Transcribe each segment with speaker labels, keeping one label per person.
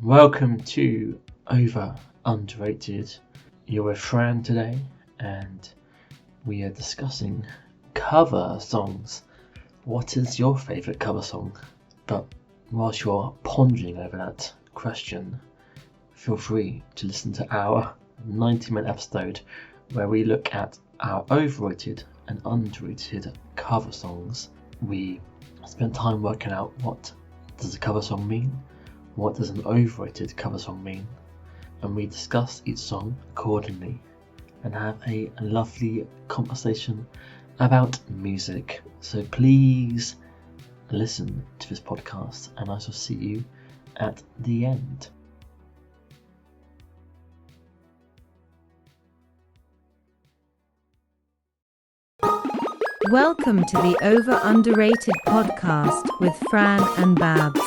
Speaker 1: Welcome to Over Underrated. You're with Fran today, and we are discussing cover songs. What is your favourite cover song? But whilst you're pondering over that question, feel free to listen to our 90-minute episode where we look at our overrated and underrated cover songs. We spent time working out what does a cover song mean, what does an overrated cover song mean, and we discuss each song accordingly and have a lovely conversation about music. So please listen to this podcast, and I shall see you at the end.
Speaker 2: Welcome to the Over Underrated podcast with Fran and Babs.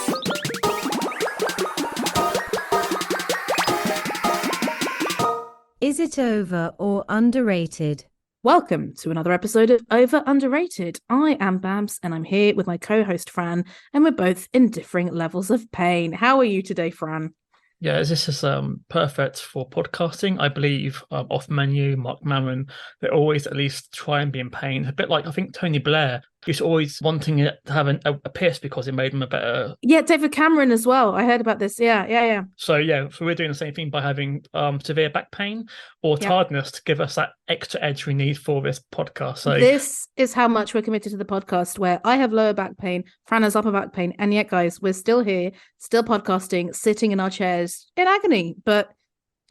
Speaker 2: Is it over or underrated?
Speaker 3: Welcome to another episode of Over Underrated. I am Babs and I'm here with my co-host Fran, and we're both in differing levels of pain. How are you today, Fran?
Speaker 4: Yeah, this is perfect for podcasting. I believe Off Menu, Mark Maron, they always at least try and be in pain. A bit like, I think, Tony Blair. He's always wanting it to have a pierce because it made him a better...
Speaker 3: Yeah, David Cameron as well. I heard about this. Yeah.
Speaker 4: So we're doing the same thing by having severe back pain or tiredness to give us that extra edge we need for this podcast. So
Speaker 3: this is how much we're committed to the podcast, where I have lower back pain, Fran has upper back pain, and yet, guys, we're still here, still podcasting, sitting in our chairs in agony, but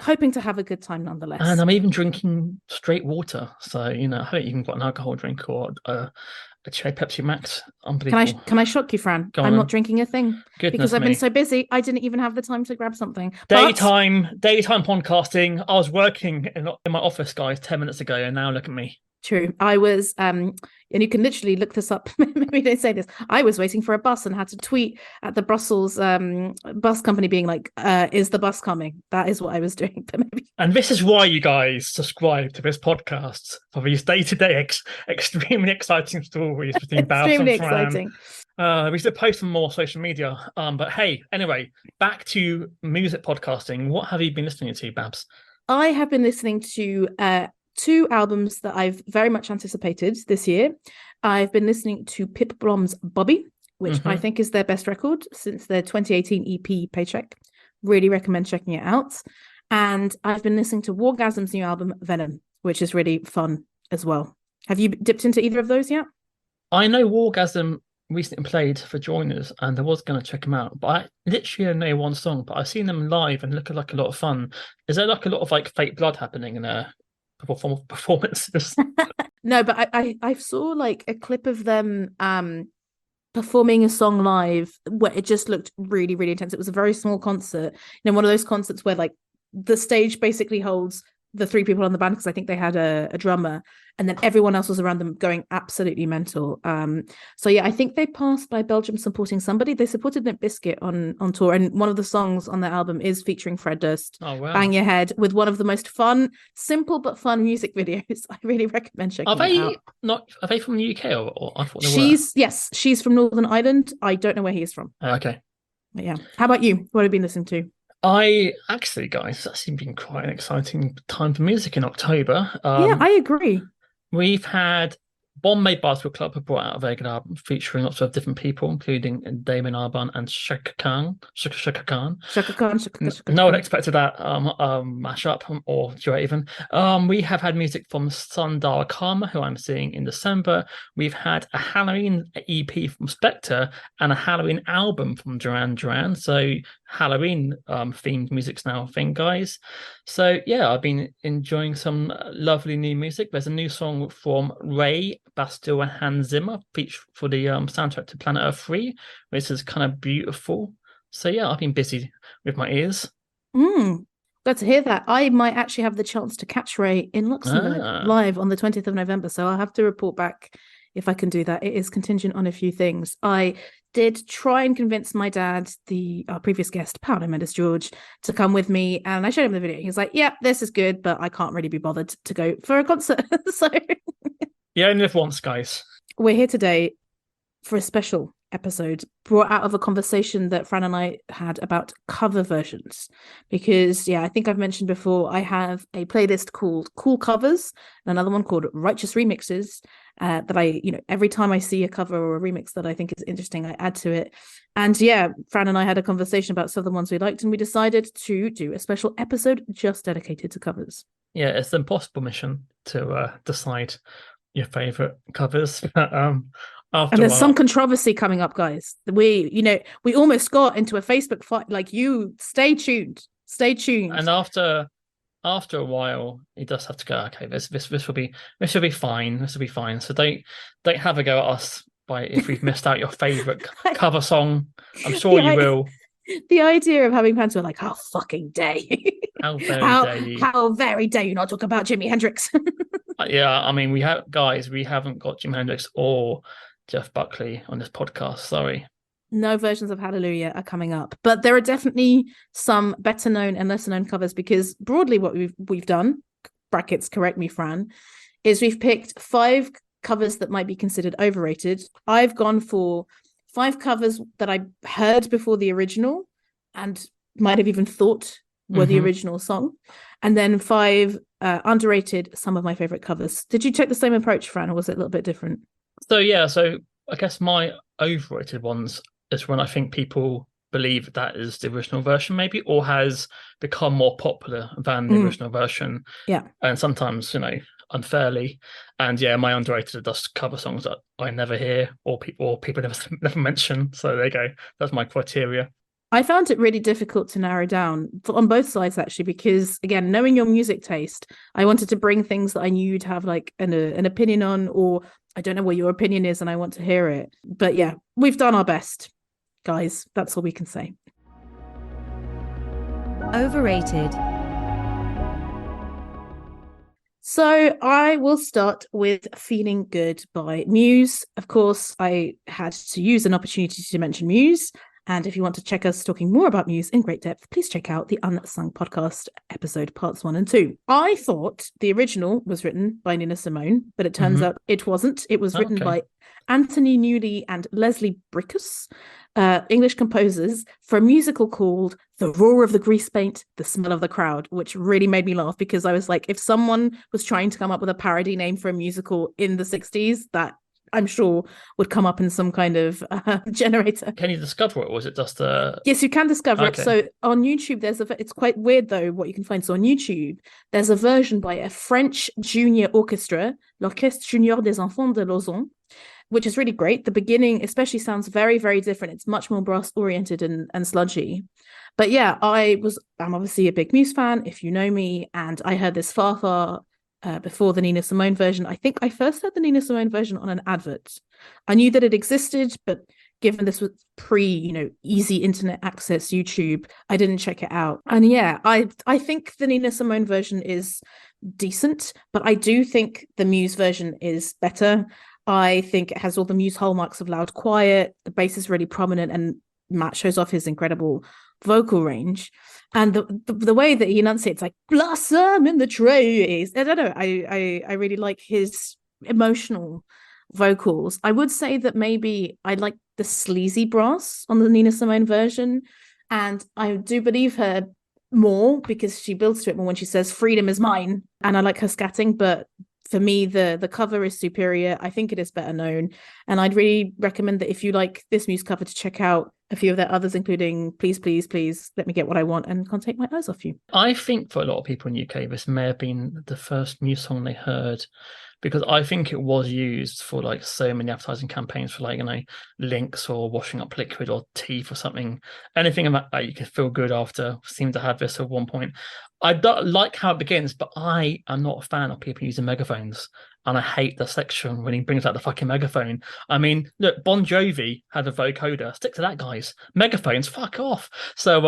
Speaker 3: hoping to have a good time nonetheless.
Speaker 4: And I'm even drinking straight water. So, I haven't even got an alcohol drink or a cherry Pepsi Max. Unbelievable.
Speaker 3: Can I shock you, Fran? I'm not drinking a thing.
Speaker 4: Goodness
Speaker 3: because I've
Speaker 4: me.
Speaker 3: been so busy, I didn't even have the time to grab something.
Speaker 4: Daytime podcasting. I was working in my office, guys, 10 minutes ago, and now look at me.
Speaker 3: True. I was, and you can literally look this up. Maybe don't say this. I was waiting for a bus and had to tweet at the Brussels bus company being like, is the bus coming? That is what I was doing. But maybe. And
Speaker 4: this is why you guys subscribe to this podcast, for these day-to-day extremely exciting stories between Babs and Fran.
Speaker 3: Extremely exciting.
Speaker 4: We should post some more social media. But hey, anyway, back to music podcasting. What have you been listening to, Babs?
Speaker 3: I have been listening to two albums that I've very much anticipated this year. I've been listening to Pip Blom's Bobby, which I think is their best record since their 2018 EP Paycheck. Really recommend checking it out. And I've been listening to Wargasm's new album Venom, which is really fun as well. Have you dipped into either of those yet?
Speaker 4: I know Wargasm recently played for Joiners, and I was going to check them out, but I literally know one song, but I've seen them live and look like a lot of fun. Is there like a lot of like fake blood happening in there? Performances?
Speaker 3: No, but I saw like a clip of them performing a song live where it just looked really, really intense. It was a very small concert, one of those concerts where like the stage basically holds the three people on the band, because I think they had a drummer, and then everyone else was around them going absolutely mental. So yeah, I think they passed by Belgium supporting somebody. They supported Limp Bizkit on tour, and one of the songs on their album is featuring Fred Durst.
Speaker 4: Oh wow!
Speaker 3: Bang Your Head, with one of the most fun, simple but fun music videos. I really recommend checking it out.
Speaker 4: Are they from the UK or I thought they
Speaker 3: were? Yes, she's from Northern Ireland. I don't know where he is from.
Speaker 4: Okay.
Speaker 3: But yeah. How about you? What have you been listening to?
Speaker 4: Guys, that's been quite an exciting time for music in October.
Speaker 3: Yeah, I agree.
Speaker 4: We've had Bombay Bicycle Club have brought out a very good album featuring lots of different people, including Damon Albarn and Shaka Khan. No one expected that mashup or duet even. We have had music from Sundar Karma, who I'm seeing in December. We've had a Halloween EP from Spectre and a Halloween album from Duran Duran. So Halloween themed music's now a thing, guys. So yeah, I've been enjoying some lovely new music. There's a new song from Ray, Bastille and Hans Zimmer featured for the soundtrack to Planet Earth 3, which is kind of beautiful. So yeah, I've been busy with my ears.
Speaker 3: Glad to hear that. I might actually have the chance to catch Ray in Luxembourg live on the 20th of November, so I'll have to report back if I can do that. It is contingent on a few things. I did try and convince my dad, our previous guest, Paolo Mendes George, to come with me, and I showed him the video. He was like, "Yeah, this is good, but I can't really be bothered to go for a concert." So
Speaker 4: you only live once, guys.
Speaker 3: We're here today for a special episode brought out of a conversation that Fran and I had about cover versions. Because, I think I've mentioned before, I have a playlist called Cool Covers and another one called Righteous Remixes that I, every time I see a cover or a remix that I think is interesting, I add to it. And Fran and I had a conversation about some of the ones we liked, and we decided to do a special episode just dedicated to covers.
Speaker 4: Yeah, it's an impossible mission to decide your favorite covers. After
Speaker 3: and there's some controversy coming up, guys. We almost got into a Facebook fight. Stay tuned.
Speaker 4: And after a while, he does have to go. Okay, this will be fine. This will be fine. So don't have a go at us if we've missed out your favorite cover song. I'm sure you will.
Speaker 3: The idea of having fans who are like, how fucking dare you?
Speaker 4: How very dare you?
Speaker 3: How very dare you not talk about Jimi Hendrix?
Speaker 4: Yeah, I mean, we haven't got Jimi Hendrix or Jeff Buckley on this podcast. Sorry.
Speaker 3: No versions of Hallelujah are coming up, but there are definitely some better known and lesser known covers, because broadly what we've done, brackets, correct me, Fran, is we've picked 5 covers that might be considered overrated. I've gone for 5 covers that I heard before the original and might have even thought were the original song, and then 5 underrated, some of my favorite covers. Did you take the same approach, Fran, or was it a little bit different?
Speaker 4: So I guess my overrated ones is when I think people believe that is the original version, maybe, or has become more popular than the original version.
Speaker 3: Yeah.
Speaker 4: And sometimes, unfairly. And my underrated are just cover songs that I never hear or people never mention. So there you go. That's my criteria.
Speaker 3: I found it really difficult to narrow down on both sides, actually, because, again, knowing your music taste, I wanted to bring things that I knew you'd have like an opinion on, or I don't know what your opinion is and I want to hear it. But we've done our best, guys. That's all we can say.
Speaker 2: Overrated.
Speaker 3: So I will start with Feeling Good by Muse. Of course, I had to use an opportunity to mention Muse. And if you want to check us talking more about Muse in great depth, please check out the Unsung Podcast episode parts 1 and 2. I thought the original was written by Nina Simone, but it turns out it wasn't. It was written by Anthony Newley and Leslie Brickus, English composers, for a musical called The Roar of the Grease Paint, The Smell of the Crowd, which really made me laugh, because I was like, if someone was trying to come up with a parody name for a musical in the 60s, that I'm sure would come up in some kind of generator.
Speaker 4: Can you discover it, or is it just
Speaker 3: Yes, you can discover it. So on YouTube, it's quite weird though what you can find. So on YouTube, there's a version by a French junior orchestra, l'Orchestre Junior des Enfants de Lausanne, which is really great. The beginning especially sounds very, very different. It's much more brass oriented and sludgy. But I'm obviously a big Muse fan, if you know me, and I heard this far before the Nina Simone version. I think I first heard the Nina Simone version on an advert. I knew that it existed, but given this was easy internet access YouTube, I didn't check it out. And I think the Nina Simone version is decent, but I do think the Muse version is better. I think it has all the Muse hallmarks of loud, quiet. The bass is really prominent, and Matt shows off his incredible vocal range, and the way that he enunciates, like blossom in the trees. I don't know. I really like his emotional vocals. I would say that maybe I like the sleazy brass on the Nina Simone version, and I do believe her more because she builds to it more when she says freedom is mine, and I like her scatting. But for me, the cover is superior. I think it is better known, and I'd really recommend that if you like this Muse cover, to check out a few of their others, including Please, Please, Please Let Me Get What I Want and Can't Take My Eyes Off You.
Speaker 4: I think for a lot of people in UK, this may have been the first Muse song they heard, because I think it was used for like so many advertising campaigns for Lynx or washing up liquid or teeth or something. Anything about that you can feel good after seemed to have this at one point. I don't like how it begins, but I am not a fan of people using megaphones, and I hate the section when he brings out the fucking megaphone. I mean, look, Bon Jovi had a vocoder. Stick to that, guys. Megaphones, fuck off. So,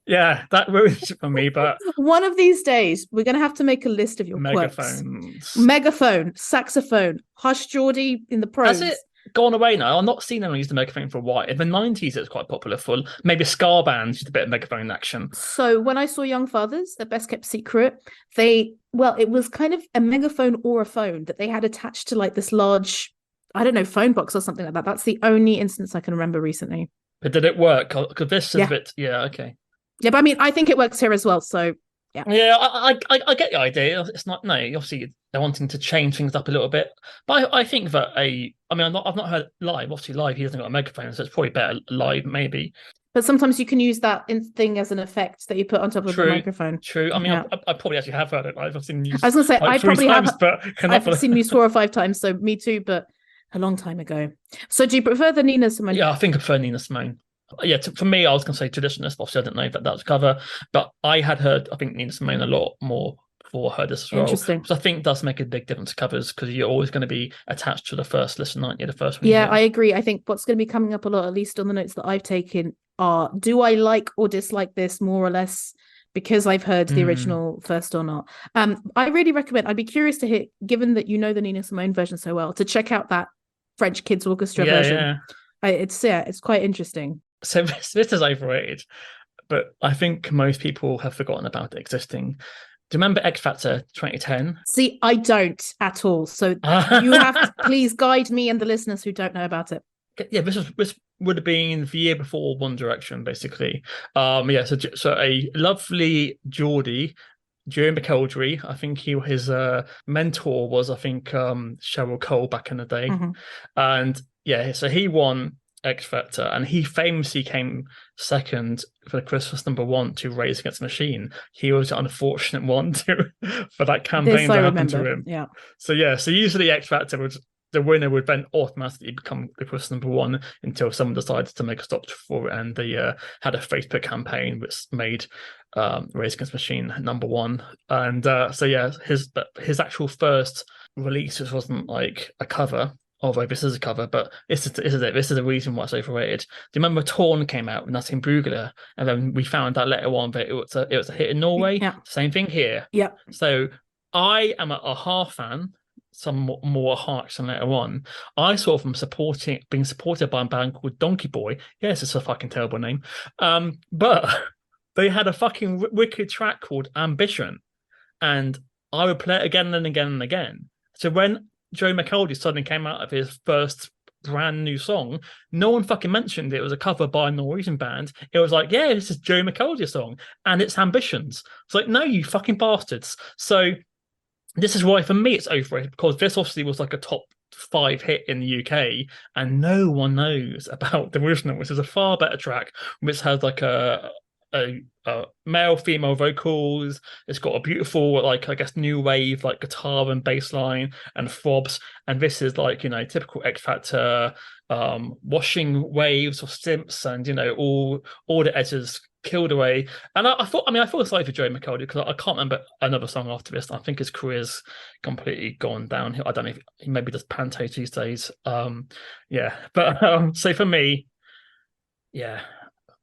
Speaker 4: that ruins it for me. But
Speaker 3: one of these days, we're going to have to make a list of your
Speaker 4: megaphones.
Speaker 3: Quirks. Megaphone, saxophone, Hush Geordie in the pros.
Speaker 4: Has it gone away now? I've not seen anyone use the megaphone for a while. In the 90s, it was quite popular for maybe ska bands used a bit of megaphone action.
Speaker 3: So when I saw Young Fathers, the best kept secret, it was kind of a megaphone or a phone that they had attached to like this large I don't know, phone box or something like that. That's the only instance I can remember recently.
Speaker 4: But did it work? Because this is
Speaker 3: Yeah.
Speaker 4: a bit, yeah, okay.
Speaker 3: Yeah, but I mean, I think it works here as well. So yeah.
Speaker 4: Yeah, I get the idea. It's not, no, obviously they're wanting to change things up a little bit, but I think that I've not heard live. Obviously, live he hasn't got a megaphone, so it's probably better live, maybe.
Speaker 3: But sometimes you can use that thing as an effect that you put on top of the microphone.
Speaker 4: True. I mean,
Speaker 3: Yeah.
Speaker 4: I probably actually have heard it live. I've seen news
Speaker 3: I was gonna say
Speaker 4: like
Speaker 3: I
Speaker 4: 3
Speaker 3: probably
Speaker 4: times,
Speaker 3: have.
Speaker 4: but
Speaker 3: I've seen news 4 or 5 times, so me too. But a long time ago. So do you prefer the Nina Simone?
Speaker 4: Yeah, I think I prefer Nina Simone. Yeah, for me, I was going to say traditionalist. Obviously, I didn't know that was a cover, but I had heard, I think, Nina Simone a lot more before I heard this as well.
Speaker 3: Interesting.
Speaker 4: Which I think does make a big difference to covers because you're always going to be attached to the first listen, aren't you? The first one.
Speaker 3: Yeah, I agree. I think what's going to be coming up a lot, at least on the notes that I've taken, are do I like or dislike this more or less because I've heard the original first or not. I really recommend. I'd be curious to hear, given that you know the Nina Simone version so well, to check out that French kids orchestra version. Yeah. It's quite interesting.
Speaker 4: So this is overrated, but I think most people have forgotten about it existing. Do you remember X Factor 2010?
Speaker 3: See, I don't at all. So you have to please guide me and the listeners who don't know about it.
Speaker 4: Yeah, this would have been the year before One Direction, basically. Yeah, so a lovely Geordie, Jerry McElderry, I think his mentor was, I think, Cheryl Cole back in the day. And yeah, so he won X Factor, and he famously came second for the Christmas #1 to Race Against the Machine. He was the unfortunate one for that campaign that happened to him.
Speaker 3: Yeah.
Speaker 4: So usually X Factor was the winner would then automatically become the Christmas #1 until someone decided to make a stop for it, and they had a Facebook campaign which made Race Against the Machine #1. And his actual first release wasn't like a cover. Although this is a cover, but this is the reason why it's overrated. Do you remember Torn came out with Nothing Brugler, and then we found out later on that it was a hit in Norway.
Speaker 3: Yeah.
Speaker 4: Same thing here.
Speaker 3: Yeah.
Speaker 4: So I am a half fan, some more harsh than later on. I saw them being supported by a band called Donkey Boy. Yes, it's a fucking terrible name. But they had a fucking wicked track called Ambition, and I would play it again and again and again. So when Joe McElderry suddenly came out of his first brand new song, no one fucking mentioned it was a cover by a Norwegian band. It was like, yeah, this is Joe McElderry's song, and it's Ambitions. It's like, no, you fucking bastards. So this is why for me it's overrated, because this obviously was like a top 5 hit in the UK, and no one knows about the original, which is a far better track, which has like a male female vocals. It's got a beautiful, like, I guess, new wave like guitar and bass line and throbs, and this is like, typical X Factor washing waves or synths, and all the edges killed away. And I feel sorry for Joe McElderry because I can't remember another song after this. I think his career's completely gone downhill. I don't know if he maybe does Pantos these days. But so for me, yeah,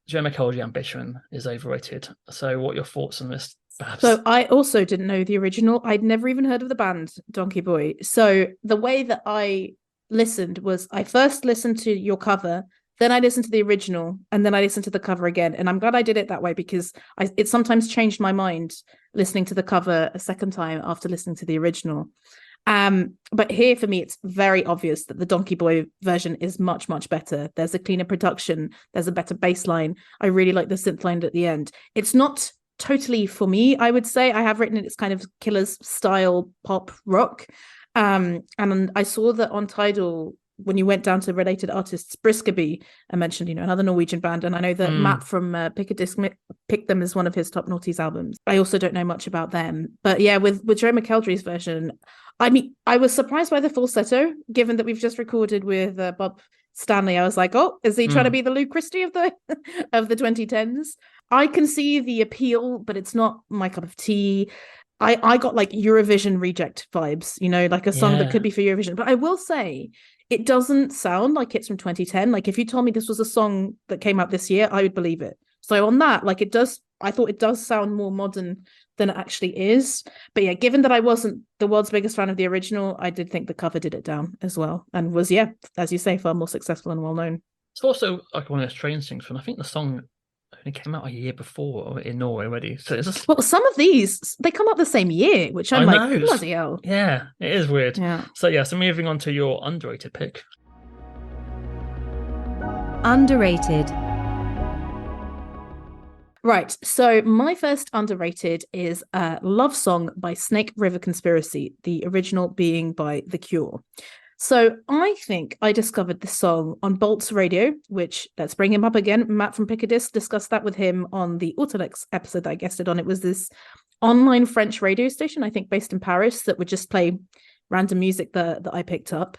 Speaker 4: Joe McElderry Ambition is overrated. So what are your thoughts on this, perhaps?
Speaker 3: So I also didn't know the original. I'd never even heard of the band Donkey Boy. So the way that I listened was I first listened to your cover, then I listened to the original, and then I listened to the cover again. And I'm glad I did it that way because it sometimes changed my mind listening to the cover a second time after listening to the original. But here for me, it's very obvious that the Donkey Boy version is much, much better. There's a cleaner production. There's a better bass line. I really like the synth line at the end. It's not totally for me, I would say. I have written it's kind of Killers style pop rock. And I saw that on Tidal, when you went down to related artists, Briskeby, I mentioned, another Norwegian band. And I know that Matt from Pick a Disc picked them as one of his top noughties albums. I also don't know much about them. But yeah, with Joe McElderry's version, I mean, I was surprised by the falsetto, given that we've just recorded with Bob Stanley. I was like, oh, is he trying to be the Lou Christie of the 2010s? I can see the appeal, but it's not my cup of tea. I got like Eurovision reject vibes, like a song that could be for Eurovision. But I will say, it doesn't sound like it's from 2010. Like if you told me this was a song that came out this year, I would believe it. So on that, like I thought it does sound more modern than it actually is. But yeah, given that I wasn't the world's biggest fan of the original, I did think the cover did it down as well, and was, as you say, far more successful and well known.
Speaker 4: It's also like one of those strange things, and I think the song only came out a year before in Norway already. So it's just,
Speaker 3: Well, some of these they come out the same year, which I'm
Speaker 4: I
Speaker 3: like,
Speaker 4: know.
Speaker 3: bloody hell.
Speaker 4: Yeah, it is weird.
Speaker 3: Yeah.
Speaker 4: So yeah, so moving on to your underrated pick.
Speaker 2: Underrated.
Speaker 3: Right. So my first underrated is a love song by Snake River Conspiracy, the original being by The Cure. So I think I discovered this song on Bolt's Radio, which, let's bring him up again. Matt from Pickadisc discussed that with him on the Autolex episode that I guested on. It was this online French radio station, I think based in Paris, that would just play random music that I picked up.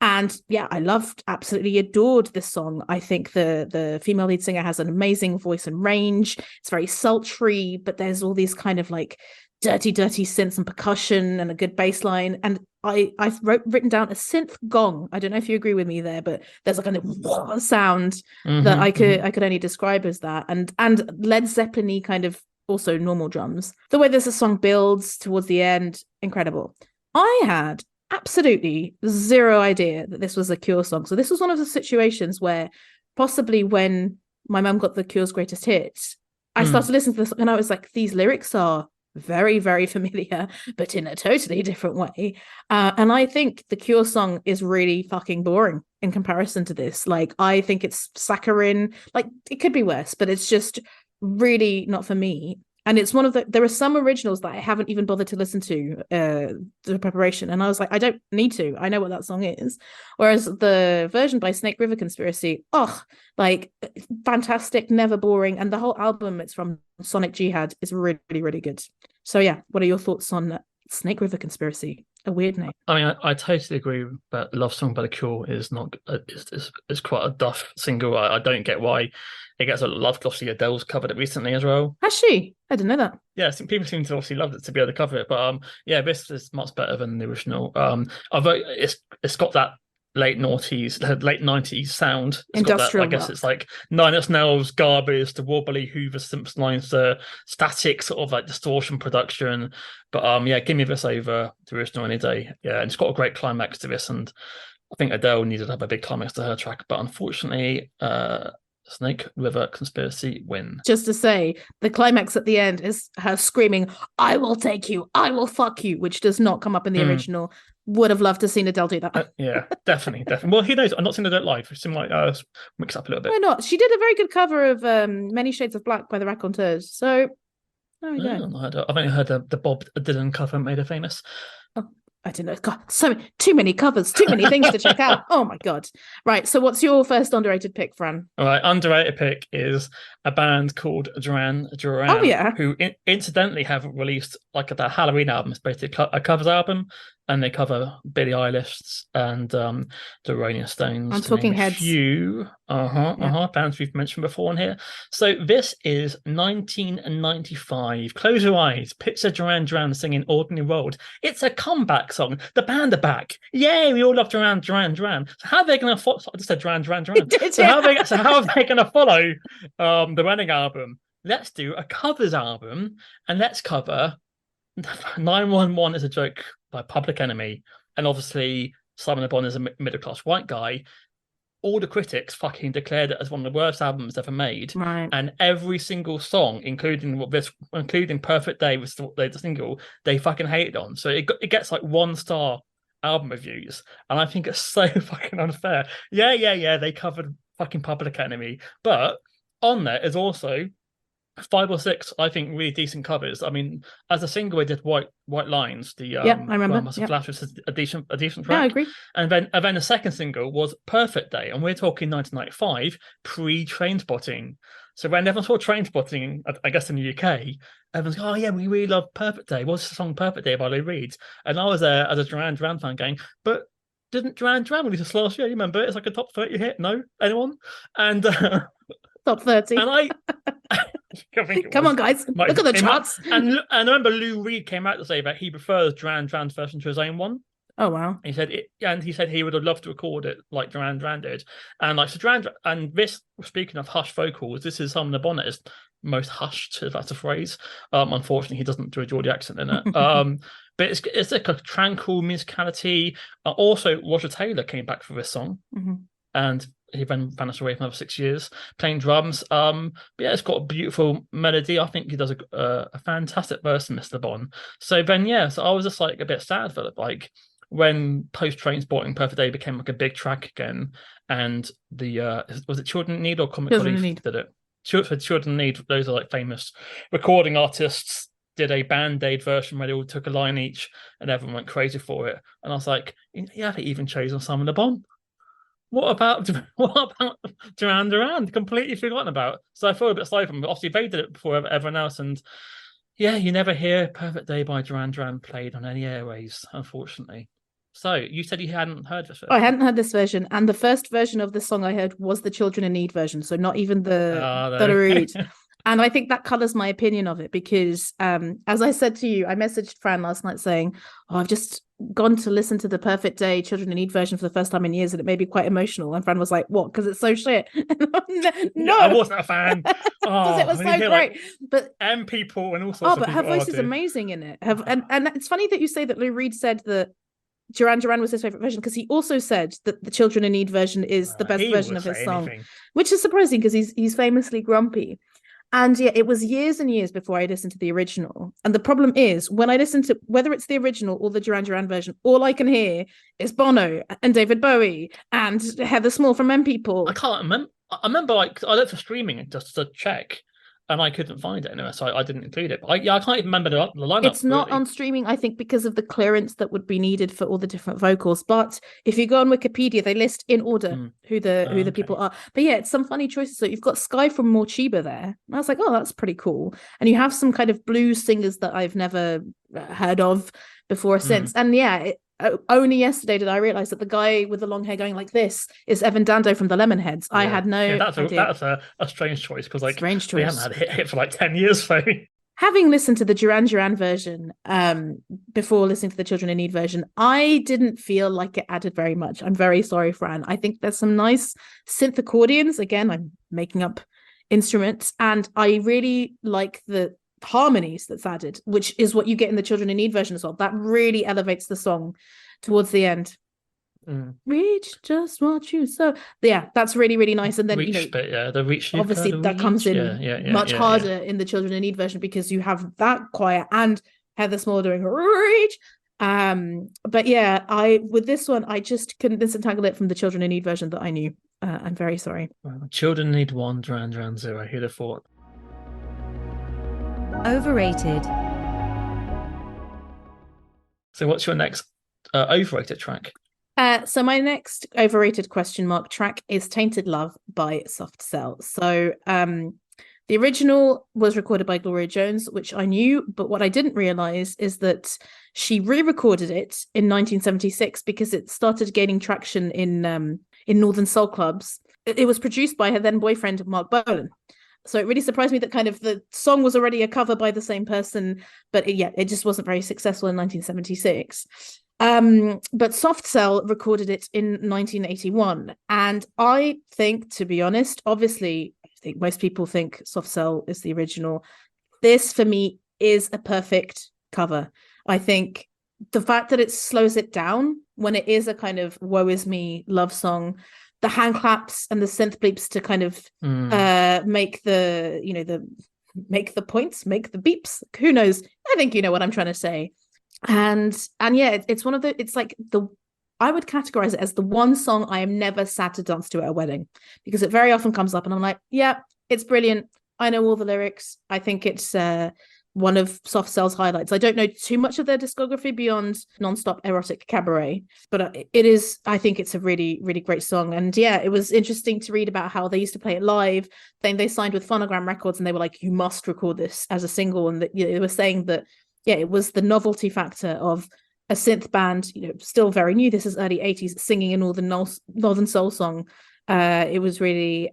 Speaker 3: And yeah, I absolutely adored this song. I think the female lead singer has an amazing voice and range. It's very sultry, but there's all these kind of like dirty synths and percussion and a good bass line. And I've written down a synth gong. I don't know if you agree with me there, but there's like a sound that I could only describe as that. And Led Zeppelin-y kind of also normal drums. The way this song builds towards the end, incredible. I had absolutely zero idea that this was a Cure song. So this was one of the situations where possibly when my mum got the Cure's greatest hits, I started listening to this and I was like, these lyrics are very, very familiar, but in a totally different way. And I think the Cure song is really fucking boring in comparison to this. Like, I think it's saccharine. Like, it could be worse, but it's just really not for me. And it's one of there are some originals that I haven't even bothered to listen to the preparation. And I was like, I don't need to. I know what that song is. Whereas the version by Snake River Conspiracy, like fantastic, never boring. And the whole album it's from Sonic Jihad is really, really good. So yeah, what are your thoughts on Snake River Conspiracy? A weird name.
Speaker 4: I mean, I totally agree that Love Song by The Cure is not is quite a duff single. I don't get why it gets a lot of love. Obviously, Adele's covered it recently as well.
Speaker 3: Has she? I didn't know that.
Speaker 4: Yeah, people seem to obviously love it to be able to cover it, but yeah, this is much better than the original. Although it's got that late 90s sound. It's
Speaker 3: Industrial
Speaker 4: got that, I guess
Speaker 3: rock.
Speaker 4: it's like Nine Inch Nails, Garbage, the wobbly Hoover Simpson lines, the static sort of like distortion production. But yeah, give me this over the original any day. Yeah, and it's got a great climax to this, and I think Adele needed to have a big climax to her track, but unfortunately, Snake River Conspiracy win.
Speaker 3: Just to say, the climax at the end is her screaming, "I will take you, I will fuck you," which does not come up in the original. Would have loved to seen Adele do that.
Speaker 4: Yeah, definitely. Well, who knows? I'm not saying I don't like. It seemed like mix up a little bit.
Speaker 3: Why not? She did a very good cover of Many Shades of Black by the Raconteurs. So there we go.
Speaker 4: I've only heard the Bob Dylan cover made her famous.
Speaker 3: Oh, I don't know. God, too many covers, too many things to check out. Oh my God. Right. So what's your first underrated pick, Fran?
Speaker 4: All right, underrated pick is a band called Duran Duran.
Speaker 3: Oh yeah.
Speaker 4: Who incidentally have released like a Halloween album. It's basically a covers album, and they cover Billie Eilish and the Rolling Stones.
Speaker 3: I'm talking heads.
Speaker 4: Few bands we've mentioned before on here. So this is 1995. Close your eyes. Picture Duran Duran singing "Ordinary World." It's a comeback song. The band are back. Yay! We all love Duran Duran. So how are they going to follow? I just said Duran Duran. How are they going to follow the Running album? Let's do a covers album, and let's cover 911 is a Joke by Public Enemy, and obviously Simon Le Bon is a middle-class white guy. All the critics fucking declared it as one of the worst albums ever made,
Speaker 3: right?
Speaker 4: And every single song, including "Perfect Day," was the single they fucking hated on. So it gets like 1-star album reviews, and I think it's so fucking unfair. Yeah, they covered fucking Public Enemy, but on there is also 5 or 6, I think, really decent covers. I mean, as a single, I did White Lines. I
Speaker 3: remember.
Speaker 4: Flash was a decent track.
Speaker 3: Yeah, I agree.
Speaker 4: And then the second single was Perfect Day, and we're talking 1995, pre-Trainspotting. So when everyone saw Trainspotting, I guess in the UK, everyone's like, "Oh yeah, we really love Perfect Day. What's the song Perfect Day by Lou Reed?" And I was there as a Duran Duran fan, going, "But didn't Duran Duran release this last year? You remember? It's like a top 30 hit. No, anyone?" And
Speaker 3: top 30.
Speaker 4: And I.
Speaker 3: Come on, guys. Look at the charts.
Speaker 4: And I remember Lou Reed came out to say that he prefers Duran Duran's version to his own one.
Speaker 3: Oh wow!
Speaker 4: He said he would have loved to record it like Duran Duran did, and like so Duran. And this, speaking of hushed vocals, this is Simon Le Bon is most hushed, if that's a phrase. Unfortunately, he doesn't do a Geordie accent in it. But it's like a tranquil musicality. Also, Roger Taylor came back for this song, and he then vanished away for another 6 years playing drums. But yeah, it's got a beautiful melody. I think he does a fantastic verse in Mr. Bond. So then yeah, so I was just like a bit sad for it, like when Post Trainspotting Perfect Day became like a big track again, and the was it Children in Need or Comic
Speaker 3: Children in
Speaker 4: Relief
Speaker 3: Need.
Speaker 4: did it? For Children in Need, those are like famous recording artists. Did a Band-Aid version where they all took a line each, and everyone went crazy for it. And I was like, you haven't even chosen Simon Le Bon. What about Duran Duran? Completely forgotten about. So I feel a bit sorry for them. Obviously, they did it before everyone else, and yeah, you never hear "Perfect Day" by Duran Duran played on any airways, unfortunately. So you said you hadn't heard this version.
Speaker 3: I hadn't heard this version, and the first version of the song I heard was the Children in Need version, so not even the Overrated. And I think that colours my opinion of it because, as I said to you, I messaged Fran last night saying, "Oh, I've just gone to listen to the Perfect Day Children in Need version for the first time in years, and it made me quite emotional." And Fran was like, "What? Because it's so shit." No,
Speaker 4: I wasn't a fan.
Speaker 3: Because it was so great.
Speaker 4: Like,
Speaker 3: but
Speaker 4: people and all sorts.
Speaker 3: But her voice is amazing in it. And it's funny that you say that Lou Reed said that Duran Duran was his favorite version because he also said that the Children in Need version is the best version of his song, which is surprising because he's famously grumpy. And yeah, it was years and years before I listened to the original. And the problem is when I listen to whether it's the original or the Duran Duran version, all I can hear is Bono and David Bowie and Heather Small from Men People.
Speaker 4: I can't remember. I remember like I looked for streaming just to check, and I couldn't find it anywhere, so I didn't include it. But I can't even remember the lineup.
Speaker 3: It's not on streaming, I think, because of the clearance that would be needed for all the different vocals. But if you go on Wikipedia, they list in order who the people are. But yeah, it's some funny choices. So you've got Sky from Morcheeba there. And I was like, oh, that's pretty cool. And you have some kind of blues singers that I've never heard of before or since. And yeah, only yesterday did I realize that the guy with the long hair going like this is Evan Dando from the Lemonheads. Yeah. I had no idea.
Speaker 4: That's a strange choice because like
Speaker 3: strange choice.
Speaker 4: We haven't had a hit for like 10 years. So
Speaker 3: having listened to the Duran Duran version before listening to the Children in Need version, I didn't feel like it added very much. I'm very sorry, Fran. I think there's some nice synth accordions. Again, I'm making up instruments, and I really like the harmonies that's added, which is what you get in the Children in Need version as well. That really elevates the song towards the end. Reach just what you so yeah, that's really, really nice. And then
Speaker 4: reach bit, yeah, the reach
Speaker 3: obviously that comes in much harder in the Children in Need version because you have that choir and Heather Small doing reach. But yeah, with this one I just couldn't disentangle it from the Children in Need version that I knew. I'm very sorry.
Speaker 4: Children Need 1, Duran Duran 0. Who'd have thought?
Speaker 2: Overrated.
Speaker 4: So what's your next overrated track?
Speaker 3: So my next overrated track is Tainted Love by Soft Cell. So the original was recorded by Gloria Jones, which I knew, but what I didn't realize is that she re-recorded it in 1976 because it started gaining traction in Northern Soul clubs. It was produced by her then boyfriend Mark Bolan. So it really surprised me that kind of the song was already a cover by the same person, but it just wasn't very successful in 1976. But Soft Cell recorded it in 1981. And I think, to be honest, obviously, I think most people think Soft Cell is the original. This, for me, is a perfect cover. I think the fact that it slows it down when it is a kind of woe is me love song, the hand claps and the synth bleeps to kind of make the points, make the beeps. Who knows? I think you know what I'm trying to say. And yeah, it's one of it's like I would categorize it as the one song I am never sad to dance to at a wedding because it very often comes up and I'm like, yeah, it's brilliant. I know all the lyrics. I think it's one of Soft Cell's highlights. I don't know too much of their discography beyond Non-Stop Erotic Cabaret, but I think it's a really, really great song. And yeah, it was interesting to read about how they used to play it live. Then they signed with Phonogram Records and they were like, you must record this as a single. And they were saying that, yeah, it was the novelty factor of a synth band, still very new. This is early 80s, singing a Northern Soul song. It was really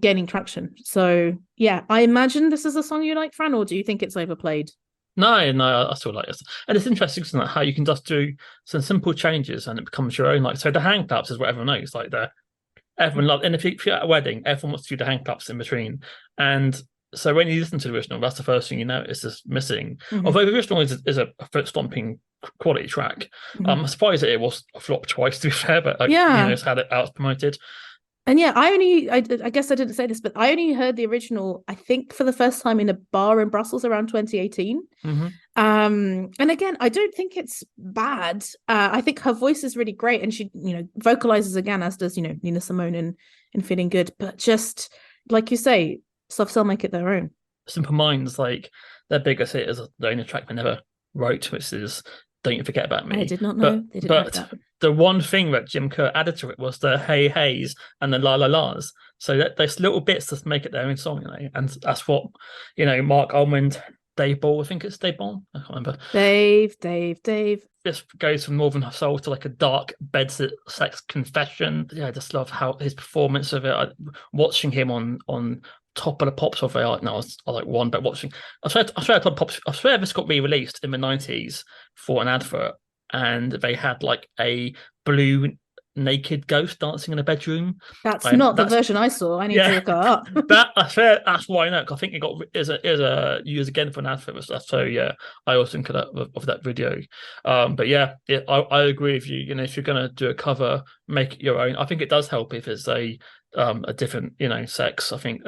Speaker 3: gaining traction. So yeah, I imagine this is a song you like, Fran, or do you think it's overplayed?
Speaker 4: No, I still like this. And it's interesting, isn't it, how you can just do some simple changes and it becomes your own. Like, so the hand claps is what everyone knows. Like, everyone loves, and if you're at a wedding, everyone wants to do the hand claps in between. And so when you listen to the original, that's the first thing you notice is missing. Although the original is a foot-stomping quality track. I'm surprised that it was a flop twice, to be fair, but it's how it was promoted.
Speaker 3: And yeah, I guess I didn't say this, but I only heard the original, I think, for the first time in a bar in Brussels around 2018.
Speaker 4: Mm-hmm.
Speaker 3: And again, I don't think it's bad. I think her voice is really great, and she, vocalizes again, as does, Nina Simone in Feeling Good. But just like you say, Soft Cell make it their own.
Speaker 4: Simple Minds, like their biggest hit is the only track they never wrote, which is Don't You Forget About Me.
Speaker 3: I did not know they didn't have that.
Speaker 4: The one thing that Jim Kerr added to it was the Hey Heys and the La La Las. So that those little bits just make it their own song, and that's what Mark Almond, Dave Ball, I think it's Dave Ball, I can't remember.
Speaker 3: Dave.
Speaker 4: This goes from Northern Soul to like a dark bed sex confession. Yeah, I just love how his performance of it. Watching him on Top of the Pops of it. No, I was like one, but watching. I swear this got re-released in the 90s for an advert, and they had like a blue naked ghost dancing in a bedroom.
Speaker 3: That's not the version I saw. I need to look it up.
Speaker 4: I swear that's why I know, because I think it got is a used again for an advert and stuff. So yeah, I also think of that video. But yeah, I agree with you. If you're gonna do a cover, make it your own. I think it does help if it's a different sex. I think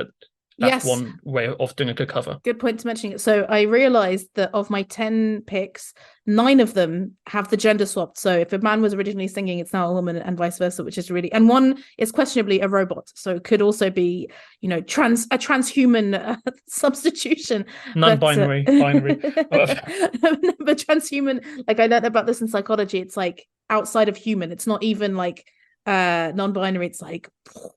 Speaker 4: that's one way of doing a good cover.
Speaker 3: Good point to mention it. So I realized that of my 10 picks, 9 of them have the gender swapped. So if a man was originally singing, it's now a woman, and vice versa, which is really, and one is questionably a robot. So it could also be, a transhuman substitution.
Speaker 4: Non-binary, binary.
Speaker 3: But transhuman, like I learned about this in psychology, it's like outside of human. It's not even like non-binary. It's like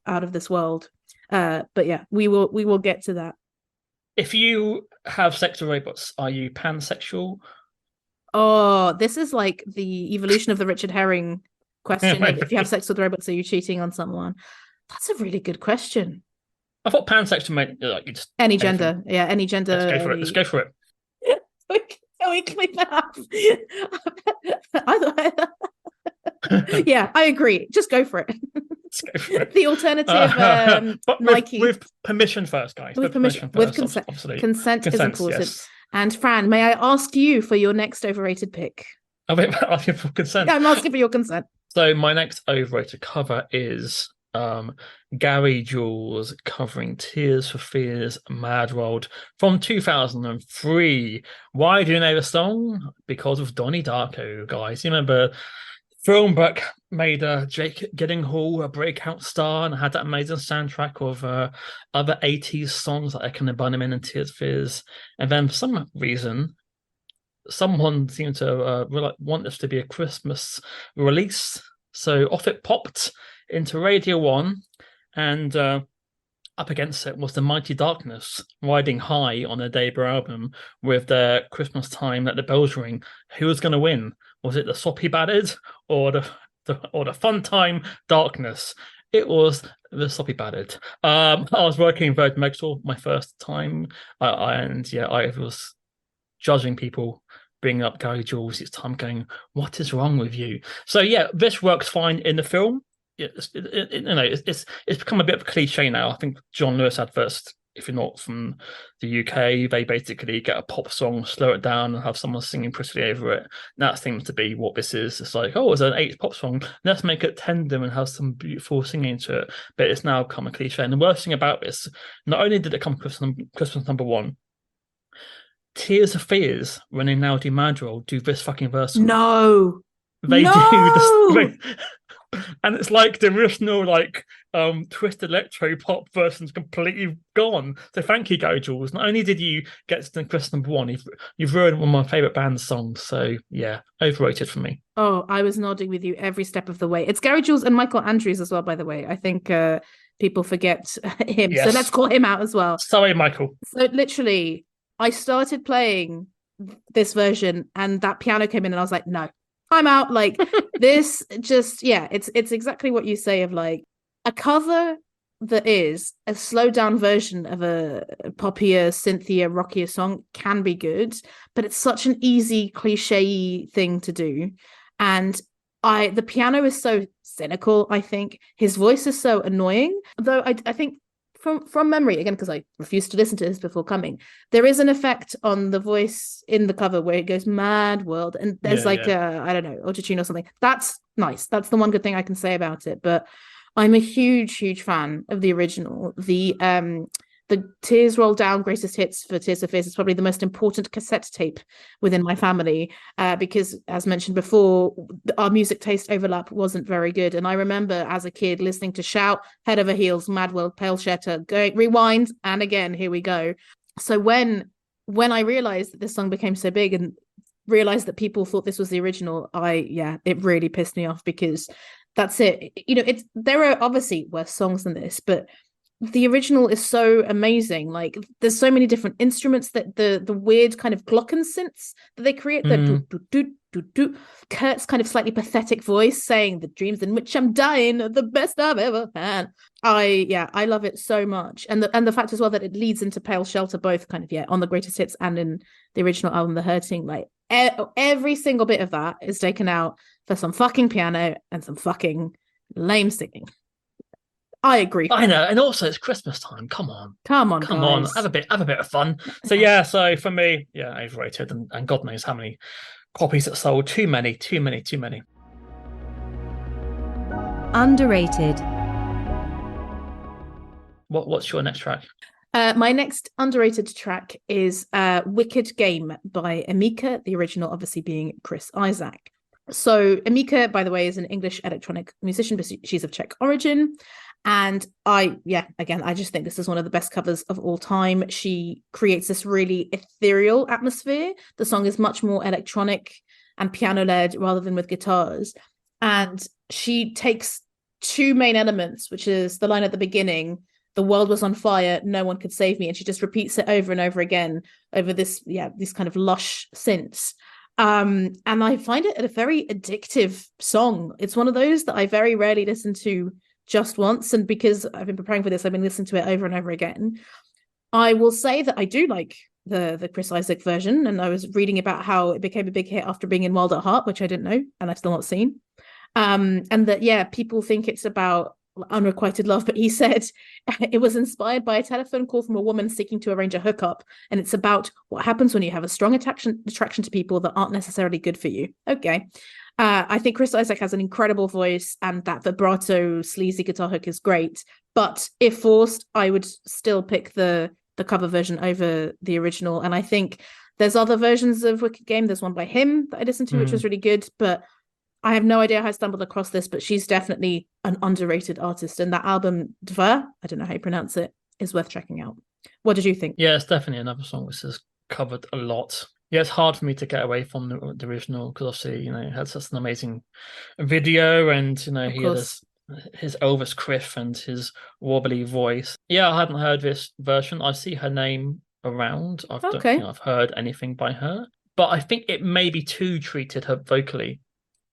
Speaker 3: out of this world. But yeah, we will get to that.
Speaker 4: If you have sex with robots, are you pansexual?
Speaker 3: Oh, this is like the evolution of the Richard Herring question. If you have sex with robots, are you cheating on someone? That's a really good question.
Speaker 4: I thought pansexual meant like just
Speaker 3: any gender. Yeah, any gender.
Speaker 4: Let's go for it.
Speaker 3: Can we clean that up? Yeah, I agree. Just go for it. The alternative,
Speaker 4: but
Speaker 3: Nike.
Speaker 4: With permission first, guys.
Speaker 3: With permission first, with consent. Obviously. Consent is important. Yes. And Fran, may I ask you for your next overrated pick?
Speaker 4: I'm asking for consent.
Speaker 3: Yeah, I'm asking for your consent.
Speaker 4: So my next overrated cover is Gary Jules covering Tears for Fears Mad World from 2003. Why do you know the song? Because of Donnie Darko, guys. You remember film that made Jake Gyllenhaal a breakout star and had that amazing soundtrack of other 80s songs like Echo and Bunnymen and Tears for Fears. And then for some reason, someone seemed to want this to be a Christmas release. So off it popped into Radio 1, and up against it was the Mighty Darkness riding high on their debut album with their Christmas Time Let the Bells Ring. Who was going to win? Was it the Soppy Battered or the Fun Time Darkness? It was the Soppy Battered. I was working in Virgin Megastore my first time, and I was judging people bringing up Gary Jules each time, going, "What is wrong with you?" So yeah, this works fine in the film. It's become a bit of a cliche now. I think John Lewis adverts, if you're not from the UK, they basically get a pop song, slow it down, and have someone singing prettily over it. That seems to be what this is. It's like, oh, it's an 80s pop song. Let's make it tender and have some beautiful singing to it. But it's now become a cliche. And the worst thing about this, not only did it come Christmas number 1, Tears of Fears, when they now do Mad World, do this fucking verse.
Speaker 3: No.
Speaker 4: They do this. And it's like the original, twisted electro pop version's completely gone. So thank you, Gary Jules. Not only did you get to Christmas number 1, you've ruined one of my favourite band's songs. So yeah, overrated for me.
Speaker 3: Oh, I was nodding with you every step of the way. It's Gary Jules and Michael Andrews as well, by the way. I think people forget him. Yes. So let's call him out as well.
Speaker 4: Sorry, Michael.
Speaker 3: So literally, I started playing this version and that piano came in and I was like, no, I'm out. Like this just, yeah, it's exactly what you say of like a cover that is a slowed down version of a poppier, Cynthia, rockier song can be good, but it's such an easy cliche thing to do. And the piano is so cynical, I think. His voice is so annoying. Though I think from memory, again, because I refused to listen to this before coming, there is an effect on the voice in the cover where it goes Mad World, and there's I don't know, autotune or something. That's nice. That's the one good thing I can say about it. But I'm a huge fan of the original. The Tears Roll Down Greatest Hits for Tears for Fears is probably the most important cassette tape within my family, because, as mentioned before, our music taste overlap wasn't very good. And I remember as a kid listening to Shout, Head Over Heels, Madwell, Pale Shatter, going rewind, and again, here we go. So when I realized that this song became so big and realized that people thought this was the original, it really pissed me off, because that's it. There are obviously worse songs than this, but the original is so amazing. Like, there's so many different instruments, that the weird kind of glocken synths that they create, the do do do do do. Kurt's kind of slightly pathetic voice saying the dreams in which I'm dying are the best I've ever had. I love it so much. And the fact as well that it leads into Pale Shelter, both kind of on the greatest hits and in the original album The Hurting. Like, every single bit of that is taken out for some fucking piano and some fucking lame singing. I agree.
Speaker 4: I know, and also it's Christmas time. Come on,
Speaker 3: guys.
Speaker 4: have a bit of fun. So yeah, so for me, yeah, Overrated, and God knows how many copies it sold. Too many.
Speaker 2: Underrated.
Speaker 4: What's your next track?
Speaker 3: My next underrated track is Wicked Game by Amika, the original obviously being Chris Isaak. So Amika, by the way, is an English electronic musician, but she's of Czech origin. And I just think this is one of the best covers of all time. She creates this really ethereal atmosphere. The song is much more electronic and piano-led rather than with guitars. And she takes two main elements, which is the line at the beginning, the world was on fire, no one could save me. And she just repeats it over and over again over these kind of lush synths. And I find it a very addictive song. It's one of those that I very rarely listen to just once, and because I've been preparing for this, I've been listening to it over and over again. I will say that I do like the Chris Isaak version, and I was reading about how it became a big hit after being in Wild at Heart, which I didn't know, and I've still not seen. And that people think it's about unrequited love, but he said it was inspired by a telephone call from a woman seeking to arrange a hookup, and it's about what happens when you have a strong attraction to people that aren't necessarily good for you. Okay. I think Chris Isaak has an incredible voice, and that vibrato sleazy guitar hook is great, but if forced, I would still pick the cover version over the original. And I think there's other versions of Wicked Game. There's one by him that I listened to, which was really good, but I have no idea how I stumbled across this, but she's definitely an underrated artist. And that album, Dva, I don't know how you pronounce it, is worth checking out. What did you think?
Speaker 4: Yeah, it's definitely another song which is covered a lot. Yeah, it's hard for me to get away from the original, because obviously, it had such an amazing video, and, he had his Elvis Criff and his wobbly voice. Yeah, I hadn't heard this version. I see her name around. I don't think I've heard anything by her. But I think it maybe too treated her vocally.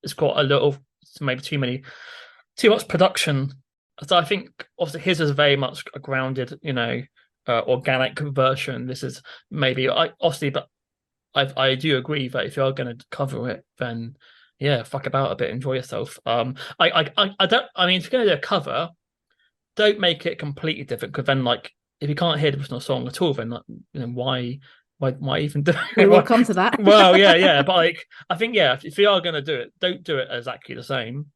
Speaker 4: It's got a little, maybe too much production. So I think obviously his is very much a grounded, organic version. This is maybe but I do agree that if you're going to cover it, then yeah, fuck about a bit, enjoy yourself. I don't. I mean, if you're going to do a cover, don't make it completely different, because then, like, if you can't hear the original song at all, then why even do it?
Speaker 3: We will come to that.
Speaker 4: Well, yeah, but like, I think if you are going to do it, don't do it exactly the same.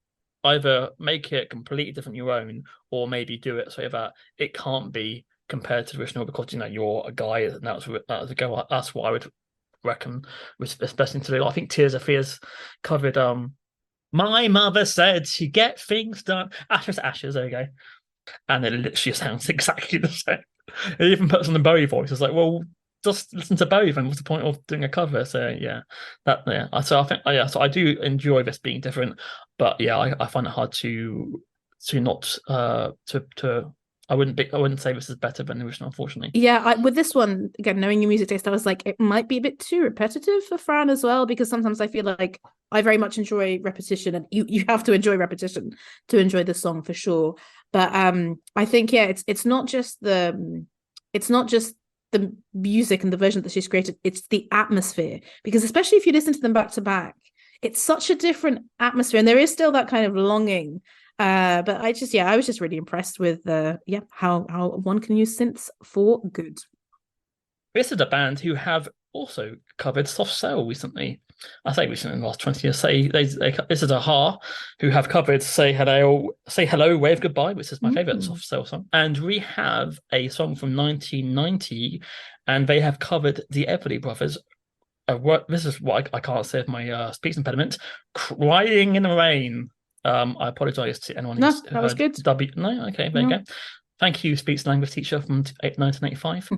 Speaker 4: Either make it completely different, your own, or maybe do it so that it can't be compared to the original, because you're a guy, and that's a go. That's what I would reckon was the best thing to do. I think Tears for Fears covered My Mother Said to Get Things Done. Ashes, Ashes, there you go. And it literally sounds exactly the same. It even puts on the Bowie voice. It's like, well, just listen to Bowie, then what's the point of doing a cover? So so I think so I do enjoy this being different, but I find it hard to not to I wouldn't say this is better than the original, unfortunately.
Speaker 3: Yeah, with this one, again, knowing your music taste, I was like, it might be a bit too repetitive for Fran as well, because sometimes I feel like I very much enjoy repetition, and you have to enjoy repetition to enjoy the song for sure. But I think it's not just the music and the version that she's created, it's the atmosphere, because especially if you listen to them back to back, it's such a different atmosphere, and there is still that kind of longing. But I was just really impressed with how one can use synths for good.
Speaker 4: This is a band who have also covered Soft Cell recently. I say recently in the last 20 years. This is a who have covered Say Hello, Wave Goodbye, which is my favorite soft cell song. And we have a song from 1990, and they have covered the Everly Brothers. This is what I can't say of my speech impediment. Crying in the Rain. I apologize to anyone who's
Speaker 3: that was good.
Speaker 4: No, okay, there you go. Thank you, speech language teacher from 1985.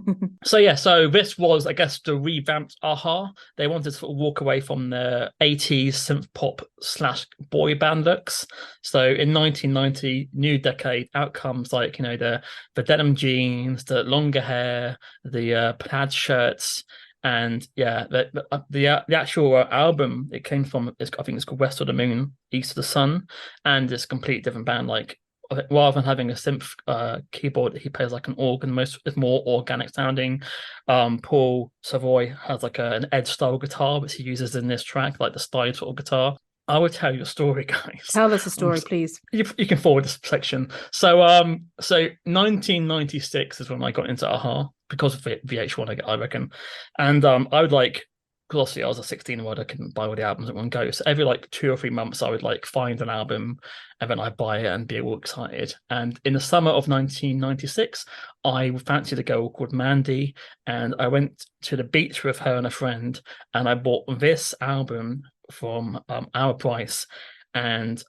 Speaker 4: So this was, I guess, the revamped Aha. They wanted to sort of walk away from the 80s synth pop / boy band looks. So in 1990, new decade, out comes like, the denim jeans, the longer hair, the plaid shirts. And yeah, the actual album it came from, I think it's called West of the Moon, East of the Sun, and it's a completely different band. Like, rather than having a synth keyboard, he plays like an organ. It's more organic sounding. Paul Savoy has like an Ed style guitar, which he uses in this track, like the style sort of guitar. I will tell you a story, guys.
Speaker 3: Tell us a story, please.
Speaker 4: You can forward this section. So 1996 is when I got into Aha because of VH1, I reckon. And I would like, because obviously I was a 16-year-old, I couldn't buy all the albums at one go. So every like 2 or 3 months, I would like find an album and then I'd buy it and be all excited. And in the summer of 1996, I fancied a girl called Mandy, and I went to the beach with her and a friend, and I bought this album from Our Price. And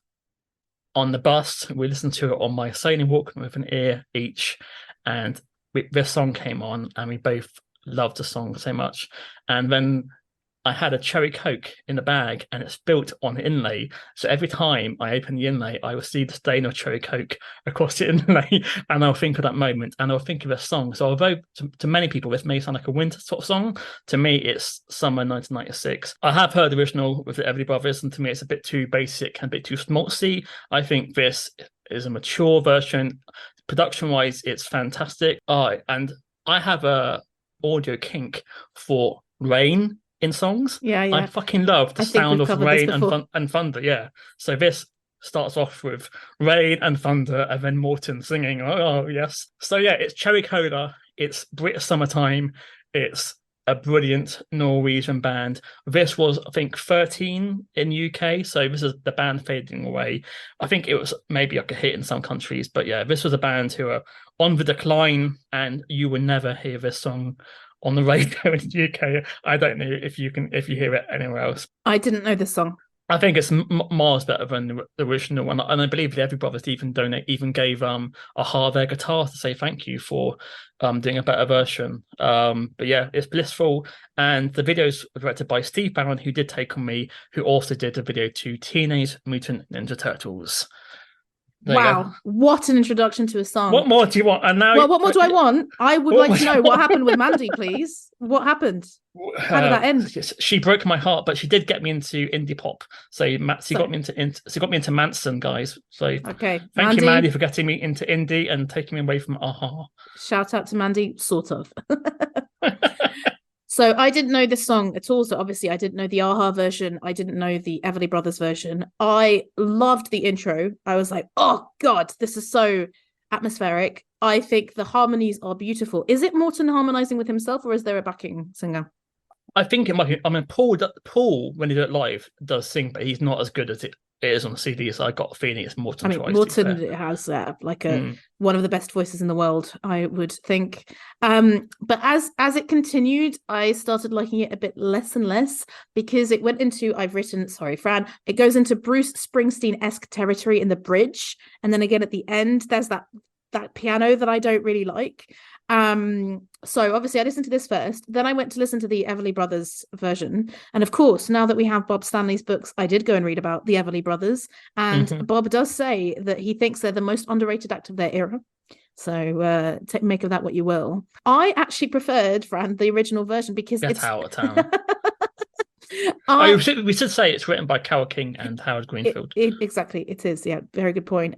Speaker 4: on the bus, we listened to it on my sailing Walkman with an ear each, and this song came on, and we both loved the song so much. And then I had a cherry Coke in the bag, and it's built on the inlay. So every time I open the inlay, I will see the stain of cherry Coke across the inlay, and I'll think of that moment, and I'll think of a song. So although to many people this may sound like a winter sort of song, to me it's summer 1996. I have heard the original with the Everly Brothers, and to me it's a bit too basic and a bit too schmaltzy. I think this is a mature version. Production-wise, it's fantastic. And I have a audio kink for rain in songs.
Speaker 3: Yeah.
Speaker 4: I fucking love the sound of rain and thunder. Yeah. So this starts off with rain and thunder, and then Morton singing. Oh yes. So yeah, it's Cherry Cola. It's British summertime. It's a brilliant Norwegian band. This was, I think, 13 in UK. So this is the band fading away. I think it was maybe like a hit in some countries, but yeah, this was a band who are on the decline, and you will never hear this song on the radio in the UK. I don't know if you hear it anywhere else.
Speaker 3: I didn't know this song.
Speaker 4: I think it's miles better than the original one, and I believe the Everly Brothers even gave Aha their guitar to say thank you for doing a better version. But yeah, it's blissful, and the videos were directed by Steve Barron, who did Take On Me, who also did the video to Teenage Mutant Ninja Turtles.
Speaker 3: Wow, what an introduction to a song.
Speaker 4: What more do you want? And now,
Speaker 3: what more do I want? I would like to know what happened with Mandy, please. What happened? How did that end?
Speaker 4: She broke my heart, but she did get me into indie pop. So she got me into Manson, guys. So
Speaker 3: okay,
Speaker 4: thank you, Mandy, for getting me into indie and taking me away from Aha.
Speaker 3: Shout out to Mandy, sort of. So I didn't know this song at all. So obviously I didn't know the Aha version. I didn't know the Everly Brothers version. I loved the intro. I was like, oh God, this is so atmospheric. I think the harmonies are beautiful. Is it Morton harmonizing with himself, or is there a backing singer?
Speaker 4: I think it might be. I mean, Paul, when he did it live, does sing, but he's not as good as it is on the CD. So I got a feeling it's Morton.
Speaker 3: I mean, Morton has one of the best voices in the world, I would think. But as it continued, I started liking it a bit less and less, because it went into, sorry, Fran, it goes into Bruce Springsteen-esque territory in the bridge, and then again at the end, there's that piano that I don't really like. So obviously I listened to this first, then I went to listen to the Everly Brothers version, and of course, now that we have Bob Stanley's books, I did go and read about the Everly Brothers, and Bob does say that he thinks they're the most underrated act of their era. So make of that what you will. I actually preferred, Fran, the original version, because
Speaker 4: it's out of town. We should say it's written by Carole King and Howard Greenfield.
Speaker 3: Exactly, it is. Yeah, very good point.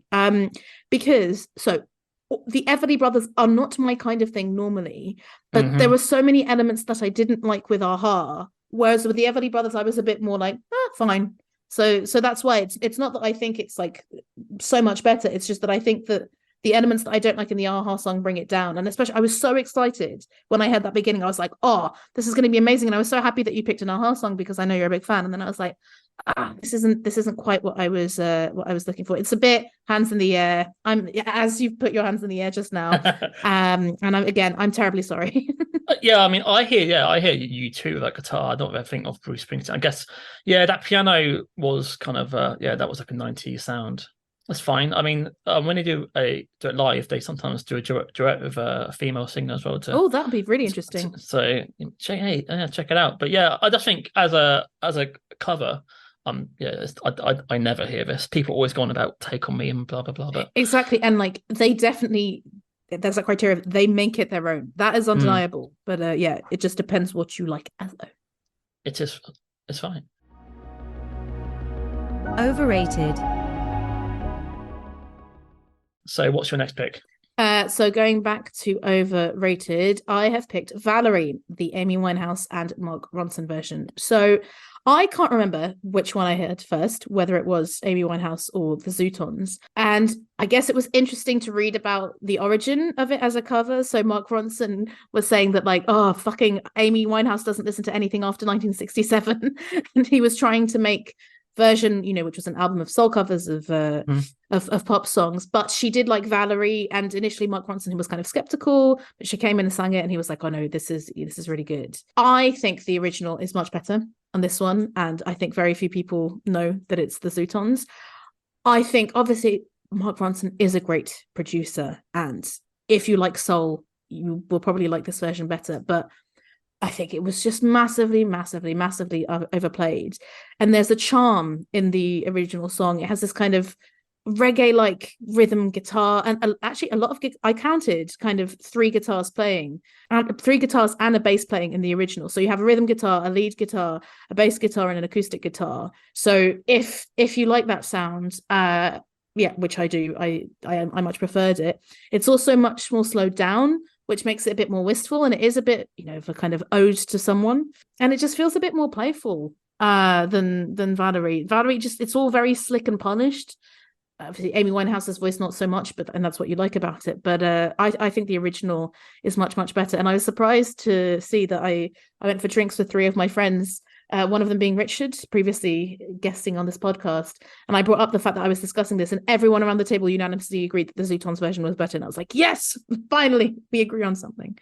Speaker 3: Because the Everly Brothers are not my kind of thing normally, but there were so many elements that I didn't like with Aha, whereas with the Everly Brothers I was a bit more like, fine. So that's why it's not that I think it's like so much better, it's just that I think that the elements that I don't like in the Aha song bring it down. And especially, I was so excited when I heard that beginning. I was like, oh, this is going to be amazing. And I was so happy that you picked an Aha song because I know you're a big fan. And then I was like, this isn't quite what I was looking for. It's a bit hands in the air. I'm as you've put your hands in the air just now. And I'm terribly sorry.
Speaker 4: Yeah, I mean, I hear you too with that guitar. I don't ever think of Bruce Springsteen. I guess, yeah, that piano was kind of, that was like a 90s sound. That's fine. I mean, when they do it live, they sometimes do a duet with a female singer as well.
Speaker 3: Oh, that would be really interesting.
Speaker 4: So check it out. But yeah, I just think as a cover, I never hear this. People always go on about "Take on Me" and blah blah blah. But
Speaker 3: exactly, and like they definitely, there's that criteria. They make it their own. That is undeniable. But it just depends what you like as though.
Speaker 4: It's fine.
Speaker 2: Overrated.
Speaker 4: So what's your next pick?
Speaker 3: So going back to Overrated, I have picked Valerie, the Amy Winehouse and Mark Ronson version. So I can't remember which one I heard first, whether it was Amy Winehouse or the Zootons. And I guess it was interesting to read about the origin of it as a cover. So Mark Ronson was saying that like, oh, fucking Amy Winehouse doesn't listen to anything after 1967. And he was trying to make version, which was an album of soul covers of pop songs, but she did like Valerie, and initially Mark Ronson, who was kind of skeptical, but she came in and sang it, and he was like, oh no, this is really good. I think the original is much better on this one, and I think very few people know that it's the Zootons. I think obviously Mark Ronson is a great producer, and if you like soul, you will probably like this version better, but I think it was just massively, massively, massively overplayed. And there's a charm in the original song. It has this kind of reggae-like rhythm guitar, and actually a lot of I counted kind of three guitars and a bass playing in the original. So you have a rhythm guitar, a lead guitar, a bass guitar, and an acoustic guitar. So if you like that sound, which I do, I much preferred it. It's also much more slowed down, which makes it a bit more wistful, and it is a bit, of a kind of ode to someone, and it just feels a bit more playful than Valerie. Valerie it's all very slick and polished. Obviously, Amy Winehouse's voice not so much, and that's what you like about it. But I think the original is much, much better, and I was surprised to see that I went for drinks with three of my friends. One of them being Richard, previously guesting on this podcast. And I brought up the fact that I was discussing this, and everyone around the table unanimously agreed that the Zootons version was better. And I was like, yes, finally, we agree on something.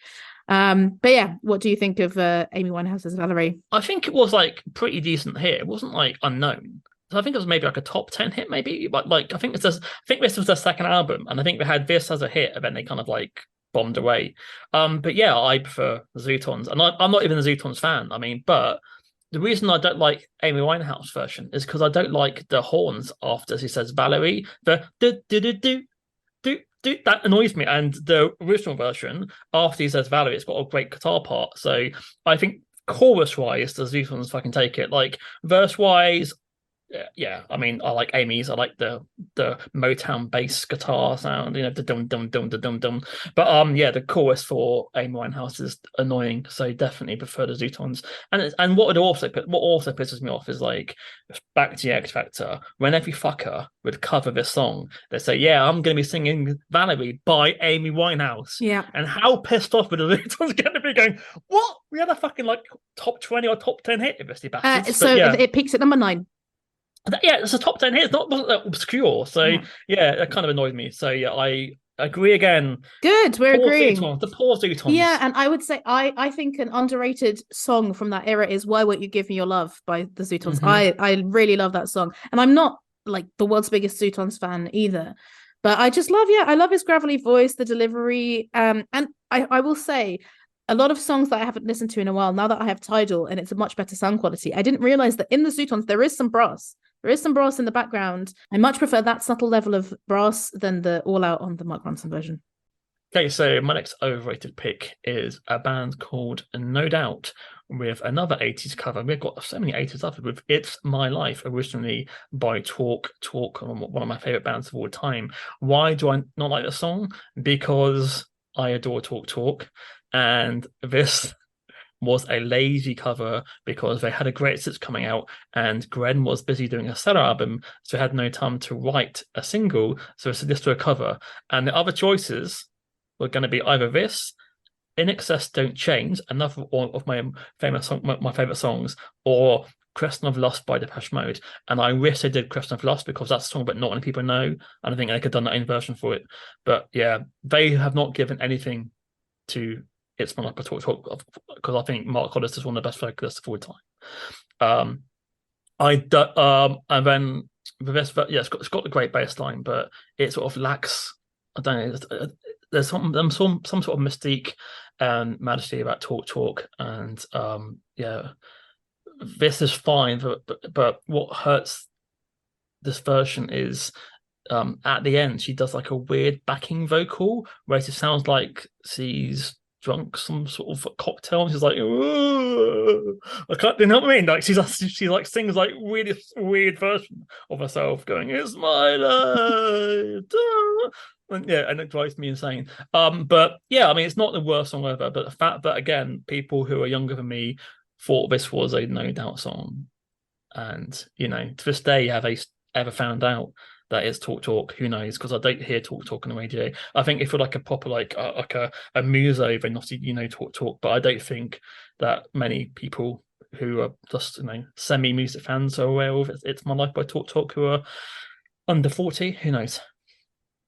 Speaker 3: But yeah, what do you think of Amy Winehouse's Valerie?
Speaker 4: I think it was like pretty decent hit. It wasn't like unknown. So I think it was maybe like a top 10 hit, maybe. But like, I think this was their second album, and I think they had this as a hit, and then they kind of like bombed away. But yeah, I prefer the Zootons, and I'm not even a Zootons fan. I mean, but the reason I don't like Amy Winehouse version is because I don't like the horns after she says Valerie. The do do do do do do that annoys me. And the original version, after he says Valerie, it's got a great guitar part. So I think chorus wise, the Zootons fucking take it. Like verse wise, yeah, I mean, I like Amy's. I like the Motown bass guitar sound, the dum dum dum dum dum dum. But the chorus for Amy Winehouse is annoying, so definitely prefer the Zootons. And what also pisses me off is like back to the X Factor, when every fucker would cover this song, they say, "Yeah, I'm going to be singing Valerie by Amy Winehouse."
Speaker 3: Yeah,
Speaker 4: and how pissed off would the Zootons going to be going? What? We had a fucking like top 20 or top 10 hit, if bastards.
Speaker 3: It peaks at number 9.
Speaker 4: Yeah, it's a top 10 hit. It wasn't that obscure. So, yeah, that kind of annoyed me. So, yeah, I agree again.
Speaker 3: Good, we're agreeing.
Speaker 4: The poor Zootons.
Speaker 3: Yeah, and I would say I think an underrated song from that era is Why Won't You Give Me Your Love by the Zootons. Mm-hmm. I really love that song. And I'm not like the world's biggest Zootons fan either. But I just I love his gravelly voice, the delivery. And I will say, a lot of songs that I haven't listened to in a while, now that I have Tidal and it's a much better sound quality, I didn't realize that in the Zootons there is some brass. There is some brass in the background. I much prefer that subtle level of brass than the all-out on the Mark Ronson version.
Speaker 4: Okay, so my next overrated pick is a band called No Doubt with another 80s cover. We've got so many 80s stuff with It's My Life, originally by Talk, one of my favorite bands of all time. Why do I not like the song? Because I adore Talk, and this was a lazy cover because they had a great hits coming out, and Gren was busy doing a solo album, so had no time to write a single. So it's just a cover, and the other choices were going to be either this, In Excess Don't Change, another of my favorite songs, or Question of Lost by Depeche Mode. And I wish they did Question of Lost because that's a song that not many people know. And I think they could have done that in version for it. But yeah, they have not given anything to It's My Life by Talk because I think Mark Hollis is one of the best vocalists of all time. And then the rest, yeah, it's got a great bass line, but it sort of lacks. I don't know. There's some sort of mystique and majesty about Talk, and yeah, this is fine. But what hurts this version is at the end she does like a weird backing vocal where it sounds like she's drunk some sort of cocktail, and she's like, I can't, you know what I mean? Like she like sings like weird version of herself going, "It's my life." And yeah, and it drives me insane. But yeah, I mean, it's not the worst song ever, but the fact that again, people who are younger than me thought this was a No Doubt song, and to this day, have they ever found out that it's Talk? Who knows? Because I don't hear Talk on the radio. I think if you're like a proper like a muso, then obviously Talk, but I don't think that many people who are just semi music fans are aware of It's My Life by Talk who are under 40. Who knows?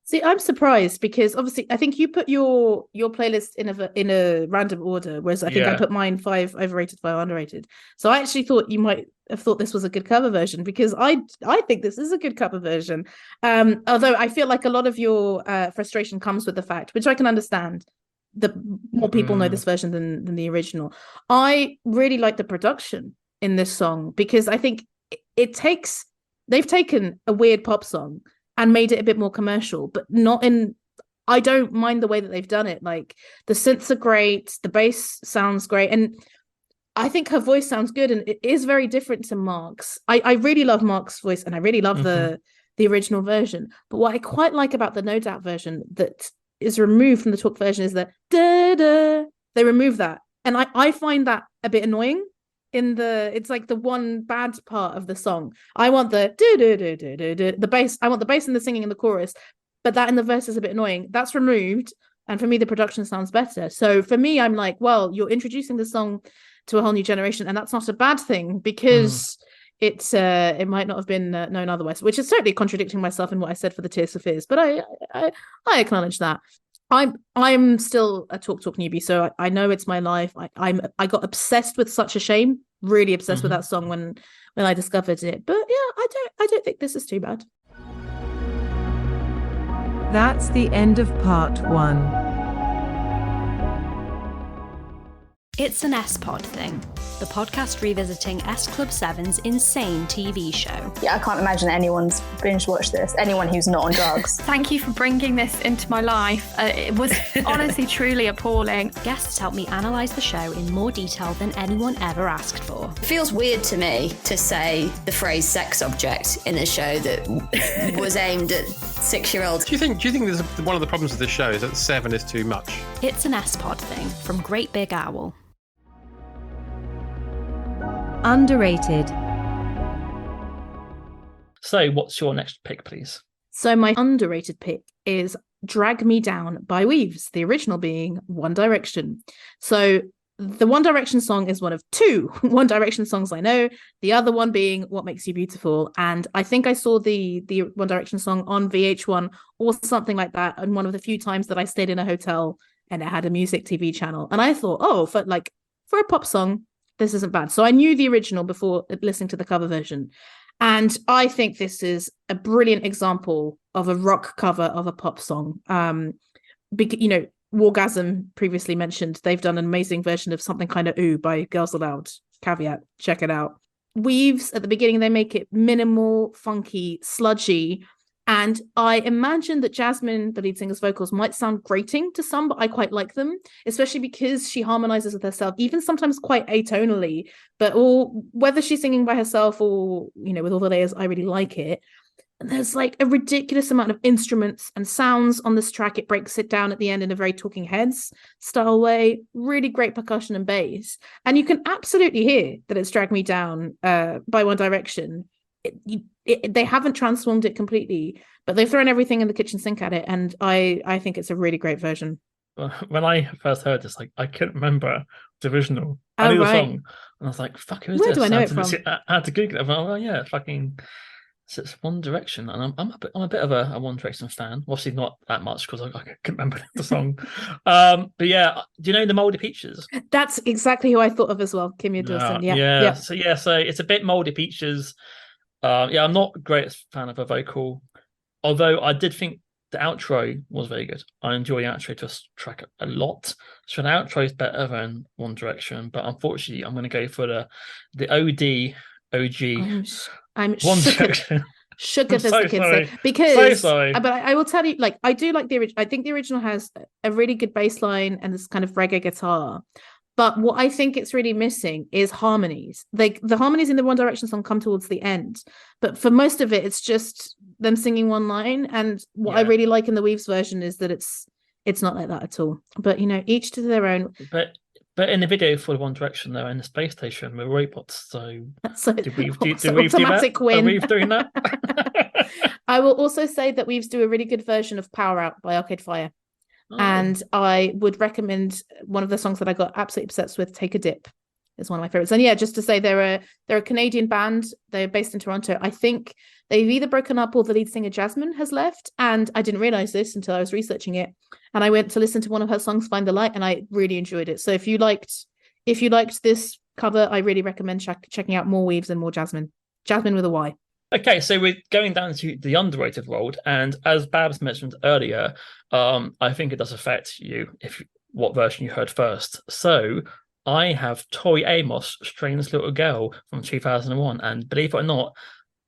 Speaker 3: See, I'm surprised because obviously I think you put your playlist in a random order, whereas I think I put mine 5 overrated, 5 underrated. So I actually thought you might have thought this was a good cover version because I think this is a good cover version. Although I feel like a lot of your frustration comes with the fact, which I can understand, that more people know this version than the original. I really like the production in this song because I think they've taken a weird pop song and made it a bit more commercial, but I don't mind the way that they've done it. Like the synths are great, the bass sounds great, and I think her voice sounds good, and it is very different to Mark's. I really love Mark's voice, and I really love the original version. But what I quite like about the No Doubt version that is removed from the Talk version is that da-da, they remove that. And I find that a bit annoying. It's like the one bad part of the song. I want the the bass. I want the bass and the singing in the chorus, but that in the verse is a bit annoying. That's removed, and for me the production sounds better. So for me, I'm like, well, you're introducing the song to a whole new generation, and that's not a bad thing because it might not have been known otherwise, which is totally contradicting myself in what I said for the Tears for Fears, but I acknowledge that. I'm still a Talk newbie, so I know It's My Life. I got obsessed with Such a Shame, really obsessed with that song when I discovered it. But yeah, I don't think this is too bad.
Speaker 2: That's the end of part 1.
Speaker 5: It's an S-Pod thing, the podcast revisiting S Club 7's insane TV show.
Speaker 6: Yeah, I can't imagine anyone's binge-watched this, anyone who's not on drugs.
Speaker 7: Thank you for bringing this into my life. It was honestly, truly appalling.
Speaker 5: Guests helped me analyse the show in more detail than anyone ever asked for.
Speaker 8: It feels weird to me to say the phrase sex object in a show that was aimed at 6-year-olds.
Speaker 9: Do you think there's one of the problems with this show is that 7 is too much?
Speaker 5: It's an S-Pod thing from Great Big Owl.
Speaker 2: Underrated.
Speaker 4: So what's your next pick, please?
Speaker 3: So my underrated pick is Drag Me Down by Weaves, the original being One Direction. So the One Direction song is one of 2 One Direction songs I know, the other one being What Makes You Beautiful. And I think I saw the One Direction song on VH1 or something like that, and one of the few times that I stayed in a hotel and it had a music TV channel. And I thought, for a pop song, this isn't bad. So I knew the original before listening to the cover version. And I think this is a brilliant example of a rock cover of a pop song. Wargasm previously mentioned, they've done an amazing version of Something Kind of Ooh by Girls Aloud. Caveat, check it out. Weaves, at the beginning, they make it minimal, funky, sludgy. And I imagine that Jasmine, the lead singer's vocals, might sound grating to some, but I quite like them, especially because she harmonizes with herself, even sometimes quite atonally. But whether she's singing by herself or, with all the layers, I really like it. there's like a ridiculous amount of instruments and sounds on this track. It breaks it down at the end in a very Talking Heads style way. Really great percussion and bass. And you can absolutely hear that it's Drag Me Down by One Direction. They haven't transformed it completely, but they've thrown everything in the kitchen sink at it. And I think it's a really great version.
Speaker 4: When I first heard this, like, I couldn't remember the original. I knew the song. And I was like, fuck, who is
Speaker 3: Where
Speaker 4: this?
Speaker 3: do I know it from?
Speaker 4: I had to Google it. I'm like, oh, yeah, fucking... So it's One Direction, and I'm a bit of a One Direction fan. Obviously, not that much because I couldn't remember the song. But yeah, do you know the Moldy Peaches?
Speaker 3: That's exactly who I thought of as well, Kimya Dawson. Yeah.
Speaker 4: So it's a bit Moldy Peaches. I'm not a great fan of her vocal, although I did think the outro was very good. I enjoy the outro to this track a lot. So the outro is better than One Direction, but unfortunately, I'm going to go for the OG.
Speaker 3: I'm
Speaker 4: One
Speaker 3: shook,
Speaker 4: Direction.
Speaker 3: shook as
Speaker 4: so
Speaker 3: the kids
Speaker 4: sorry.
Speaker 3: say, because
Speaker 4: So sorry.
Speaker 3: but I will tell you, like, I do like the original. I think the original has a really good bass line and this kind of reggae guitar. But what I think it's really missing is harmonies. Like the harmonies in the One Direction song come towards the end, but for most of it, it's just them singing one line. And what I really like in the Weaves version is that it's not like that at all. But each to their own.
Speaker 4: But in the video for One Direction, they're in the space station with robots. So did we do
Speaker 3: automatic
Speaker 4: that?
Speaker 3: win.
Speaker 4: Are we doing that?
Speaker 3: I will also say that Weaves do a really good version of Power Out by Arcade Fire.
Speaker 4: Oh.
Speaker 3: And I would recommend one of the songs that I got absolutely obsessed with, Take a Dip, is one of my favorites. And yeah, just to say they're a Canadian band. They're based in Toronto. I think they've either broken up or the lead singer Jasmine has left. And I didn't realize this until I was researching it. And I went to listen to one of her songs, Find the Light, and I really enjoyed it. So if you liked this cover, I really recommend checking out more Weaves and more Jasmine. Jasmine with a Y.
Speaker 4: Okay, so we're going down to the underrated world, and as Babs mentioned earlier, I think it does affect you what version you heard first. So I have Tori Amos, Strange Little Girl from 2001, and believe it or not,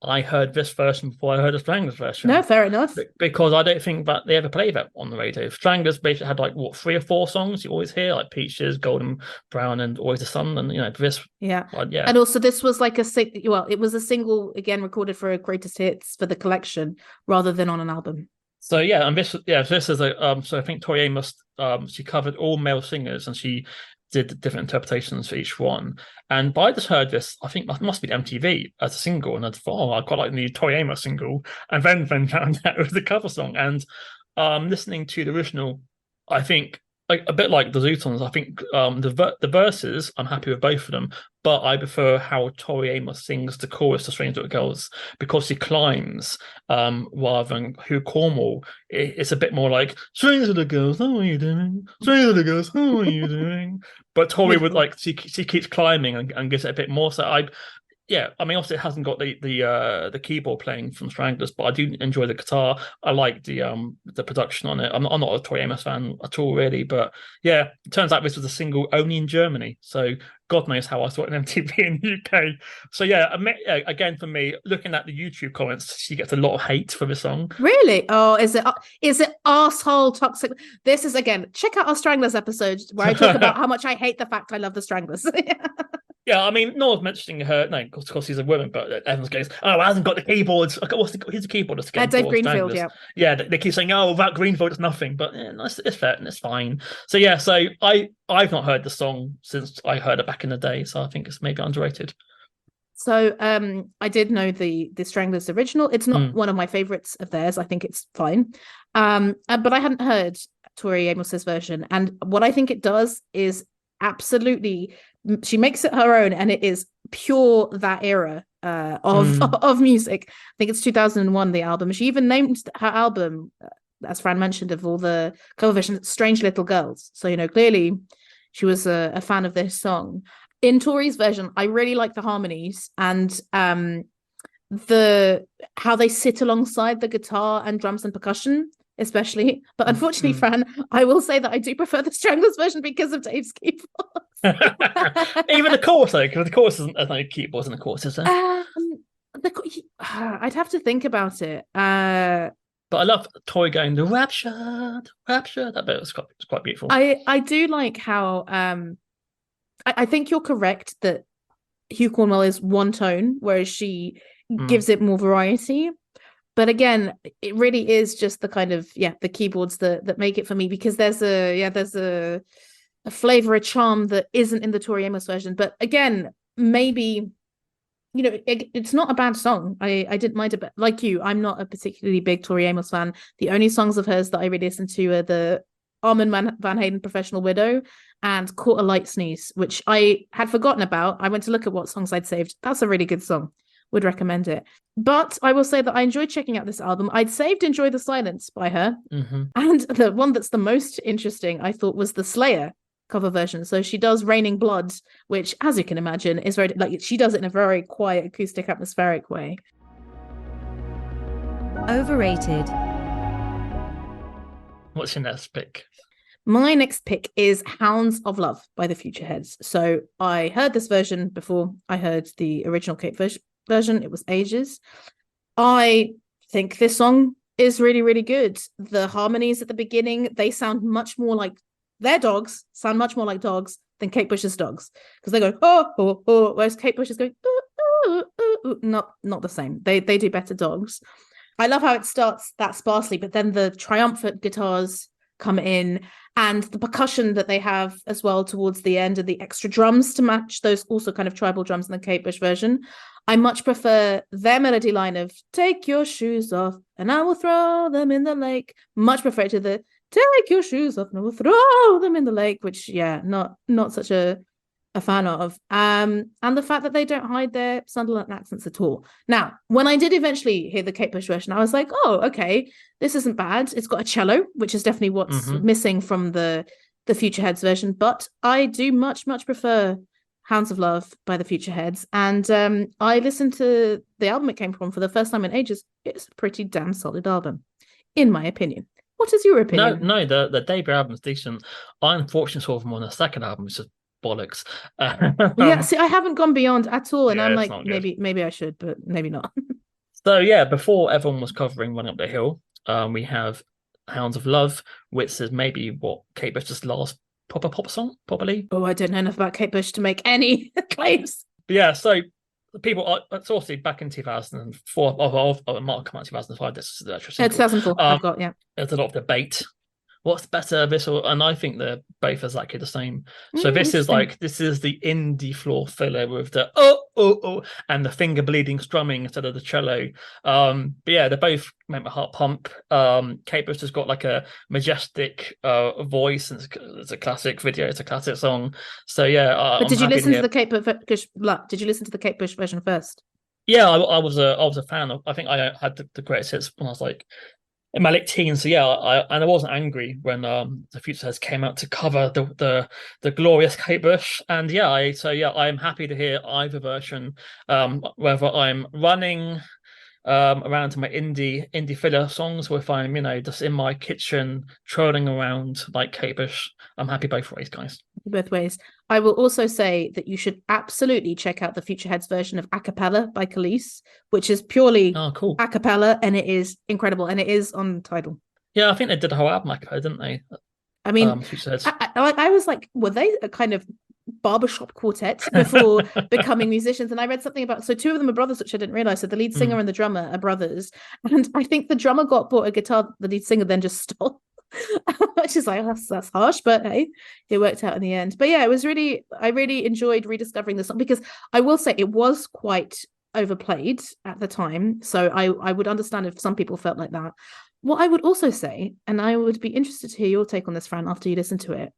Speaker 4: I heard this version before I heard the Stranglers version.
Speaker 3: No, fair enough.
Speaker 4: Because I don't think that they ever played that on the radio. Stranglers basically had like 3 or 4 songs you always hear, like Peaches, Golden Brown, and Always the Sun, and this.
Speaker 3: Yeah. And also this was like it was a single again recorded for a greatest hits for the collection rather than on an album.
Speaker 4: So yeah, and this is a so I think Tori Amos she covered all male singers and she did different interpretations for each one. And I just heard this, I think it must be MTV as a single, and I thought, I quite like the new Tori Amos single, and then found out it was the cover song. And listening to the original, I think like a bit like the Zootons, I think the verses, I'm happy with both of them, but I prefer how Tori Amos sings the chorus to Strange Little Girls because she climbs rather than Hugh Cornwall. It's a bit more like Strange Little Girls, how are you doing? Strange Little Girls, how are you doing? But Tori would like she keeps climbing and gives it a bit more. So I mean, obviously it hasn't got the keyboard playing from Stranglers, but I do enjoy the guitar. I like the production on it. I'm not a Tori Amos fan at all, really, but yeah, it turns out this was a single only in Germany. So God knows how I saw it in MTV in the UK. So yeah, again for me, looking at the YouTube comments, she gets a lot of hate for the song.
Speaker 3: Really? Oh, is it arsehole toxic? This is again, check out our Stranglers episode where I talk about how much I hate the fact I love the Stranglers.
Speaker 4: Yeah, I mean, no one's mentioning her. No, of course she's a woman, but everyone's going, "Oh, I hasn't got the keyboards." Okay, here's the keyboardist again.
Speaker 3: Dave Greenfield,
Speaker 4: yeah. They keep saying, "Oh, without Greenfield, it's nothing." But it's fair and it's fine. So yeah, so I've not heard the song since I heard it back in the day, so I think it's maybe underrated.
Speaker 3: So I did know the Stranglers original. It's not one of my favorites of theirs. I think it's fine, but I hadn't heard Tori Amos's version, and what I think it does is absolutely. She makes it her own, and it is pure that era of music. I think it's 2001, the album. She even named her album, as Fran mentioned, of all the cover versions, Strange Little Girls. So, clearly she was a fan of this song. In Tori's version, I really like the harmonies and how they sit alongside the guitar and drums and percussion, especially. But unfortunately, Fran, I will say that I do prefer the Stranglers version because of Dave's keyboard.
Speaker 4: Even the chorus, though, because the chorus isn't like keyboards in the chorus, is there?
Speaker 3: I'd have to think about it.
Speaker 4: But I love Tori going the rapture. That bit was quite beautiful.
Speaker 3: I do like how I think you're correct that Hugh Cornwell is one tone, whereas she gives it more variety. But again, it really is just the kind of the keyboards that make it for me, because there's a flavor, a charm that isn't in the Tori Amos version. But again, maybe, you know, it's not a bad song. I didn't mind it, but like you, I'm not a particularly big Tori Amos fan. The only songs of hers that I really listen to are the Armin Van Hayden Professional Widow and Caught a Light Sneeze, which I had forgotten about. I went to look at what songs I'd saved. That's a really good song. Would recommend it. But I will say that I enjoyed checking out this album. I'd saved Enjoy the Silence by her.
Speaker 4: Mm-hmm.
Speaker 3: And the one that's the most interesting, I thought, was the Slayer cover version. So she does Raining Blood, which, as you can imagine, is very, like, she does it in a very quiet, acoustic, atmospheric way.
Speaker 2: Overrated.
Speaker 4: What's your next pick?
Speaker 3: My next pick is Hounds of Love by the Futureheads. So I heard this version before I heard the original Kate version. It was ages. I think this song is really, really good. The harmonies at the beginning, they sound much more like their dogs, sound much more like dogs than Kate Bush's dogs, because they go oh, whereas Kate Bush is going not the same. They do better dogs. I love how it starts that sparsely, but then the triumphant guitars come in, and the percussion that they have as well towards the end, and the extra drums to match those also kind of tribal drums in the Kate Bush version. I much prefer their melody line of "Take your shoes off and I will throw them in the lake." Much prefer it to the "Take your shoes off and I will throw them in the lake," which not such a fan of. And the fact that they don't hide their Sunderland accents at all. Now, when I did eventually hear the Kate Bush version, I was like, oh, okay, this isn't bad. It's got a cello, which is definitely what's missing from the Futureheads version. But I do much prefer Hounds of Love by the Futureheads. And I listened to the album it came from for the first time in ages. It's a pretty damn solid album, in my opinion. What is your opinion?
Speaker 4: No, the debut album's decent. I unfortunately saw them on the second album, which is bollocks.
Speaker 3: Yeah, see, I haven't gone beyond at all, and
Speaker 4: Yeah,
Speaker 3: I'm
Speaker 4: it's
Speaker 3: like,
Speaker 4: not good.
Speaker 3: maybe I should, but maybe not.
Speaker 4: So yeah, before everyone was covering Running Up the Hill, we have Hounds of Love, which is maybe what Kate Bush's last proper pop song, probably.
Speaker 3: Oh, I don't know enough about Kate Bush to make any claims.
Speaker 4: But yeah, so people are, it's obviously back in 2004, it might have come out in 2005. This is the actual single.
Speaker 3: 2004. I've got
Speaker 4: There's a lot of debate. What's better, this or? And I think they're both exactly the same. So this is the indie floor filler with the oh and the finger bleeding strumming instead of the cello. But yeah, they both make my heart pump. Kate Bush has got like a majestic voice, and it's a classic video. It's a classic song. So yeah,
Speaker 3: but did you listen to the Kate Bush? Did you listen to the Kate Bush version first?
Speaker 4: Yeah, I was a fan of. I think I had the greatest hits when I was like in my late teens. So yeah, I wasn't angry when the Futureheads came out to cover the glorious Kate Bush. And yeah, I'm happy to hear either version. Whether I'm running around to my indie filler songs, or if I'm just in my kitchen trolling around like Kate Bush, I'm happy both ways, guys.
Speaker 3: Both ways. I will also say that you should absolutely check out the Futureheads version of Acapella by Khalees, which is purely
Speaker 4: cool
Speaker 3: acapella, and it is incredible, and it is on Tidal.
Speaker 4: Yeah, I think they did a whole album acapella, didn't they?
Speaker 3: I mean,
Speaker 4: Futureheads.
Speaker 3: I was like, were they a kind of barbershop quartet before becoming musicians? And I read something about, so two of them are brothers, which I didn't realize. So the lead singer and the drummer are brothers, and I think the drummer bought a guitar the lead singer then just stole. Which is like, that's harsh, but hey, it worked out in the end. But yeah, I really enjoyed rediscovering the song, because I will say it was quite overplayed at the time, so I would understand if some people felt like that. What I would also say, and I would be interested to hear your take on this, Fran, after you listen to it,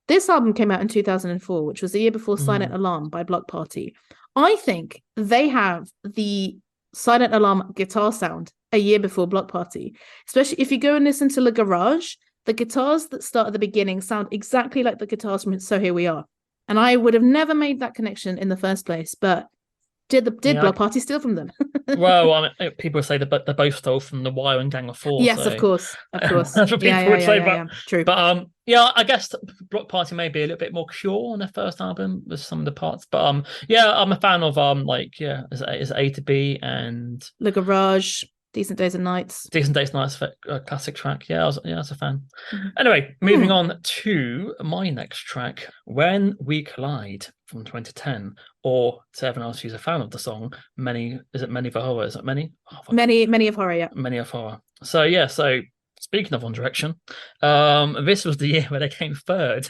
Speaker 3: this album came out in 2004, which was the year before Silent Alarm by Block Party. I think they have the Silent Alarm guitar sound a year before Block Party, especially if you go and listen to Le Garage. The guitars that start at the beginning sound exactly like the guitars from So Here We Are, and I would have never made that connection in the first place. But did Block Party steal from them?
Speaker 4: Well, I mean, people say that they both stole from The Wire and Gang of Four.
Speaker 3: Yes,
Speaker 4: so.
Speaker 3: of course.
Speaker 4: That's what people would say. But
Speaker 3: true.
Speaker 4: But yeah, I guess Block Party may be a little bit more pure on their first album with some of the parts. But yeah, I'm a fan of is A to B and
Speaker 3: Le Garage. Decent Days and Nights.
Speaker 4: Decent Days Nights, classic track. Yeah, I was a fan. Anyway, moving on to my next track, When We Collide from 2010, or to everyone else who's a fan of the song, Many of Horror? Is it Many?
Speaker 3: Many of Horror, yeah.
Speaker 4: Many of Horror. So speaking of One Direction, this was the year where they came third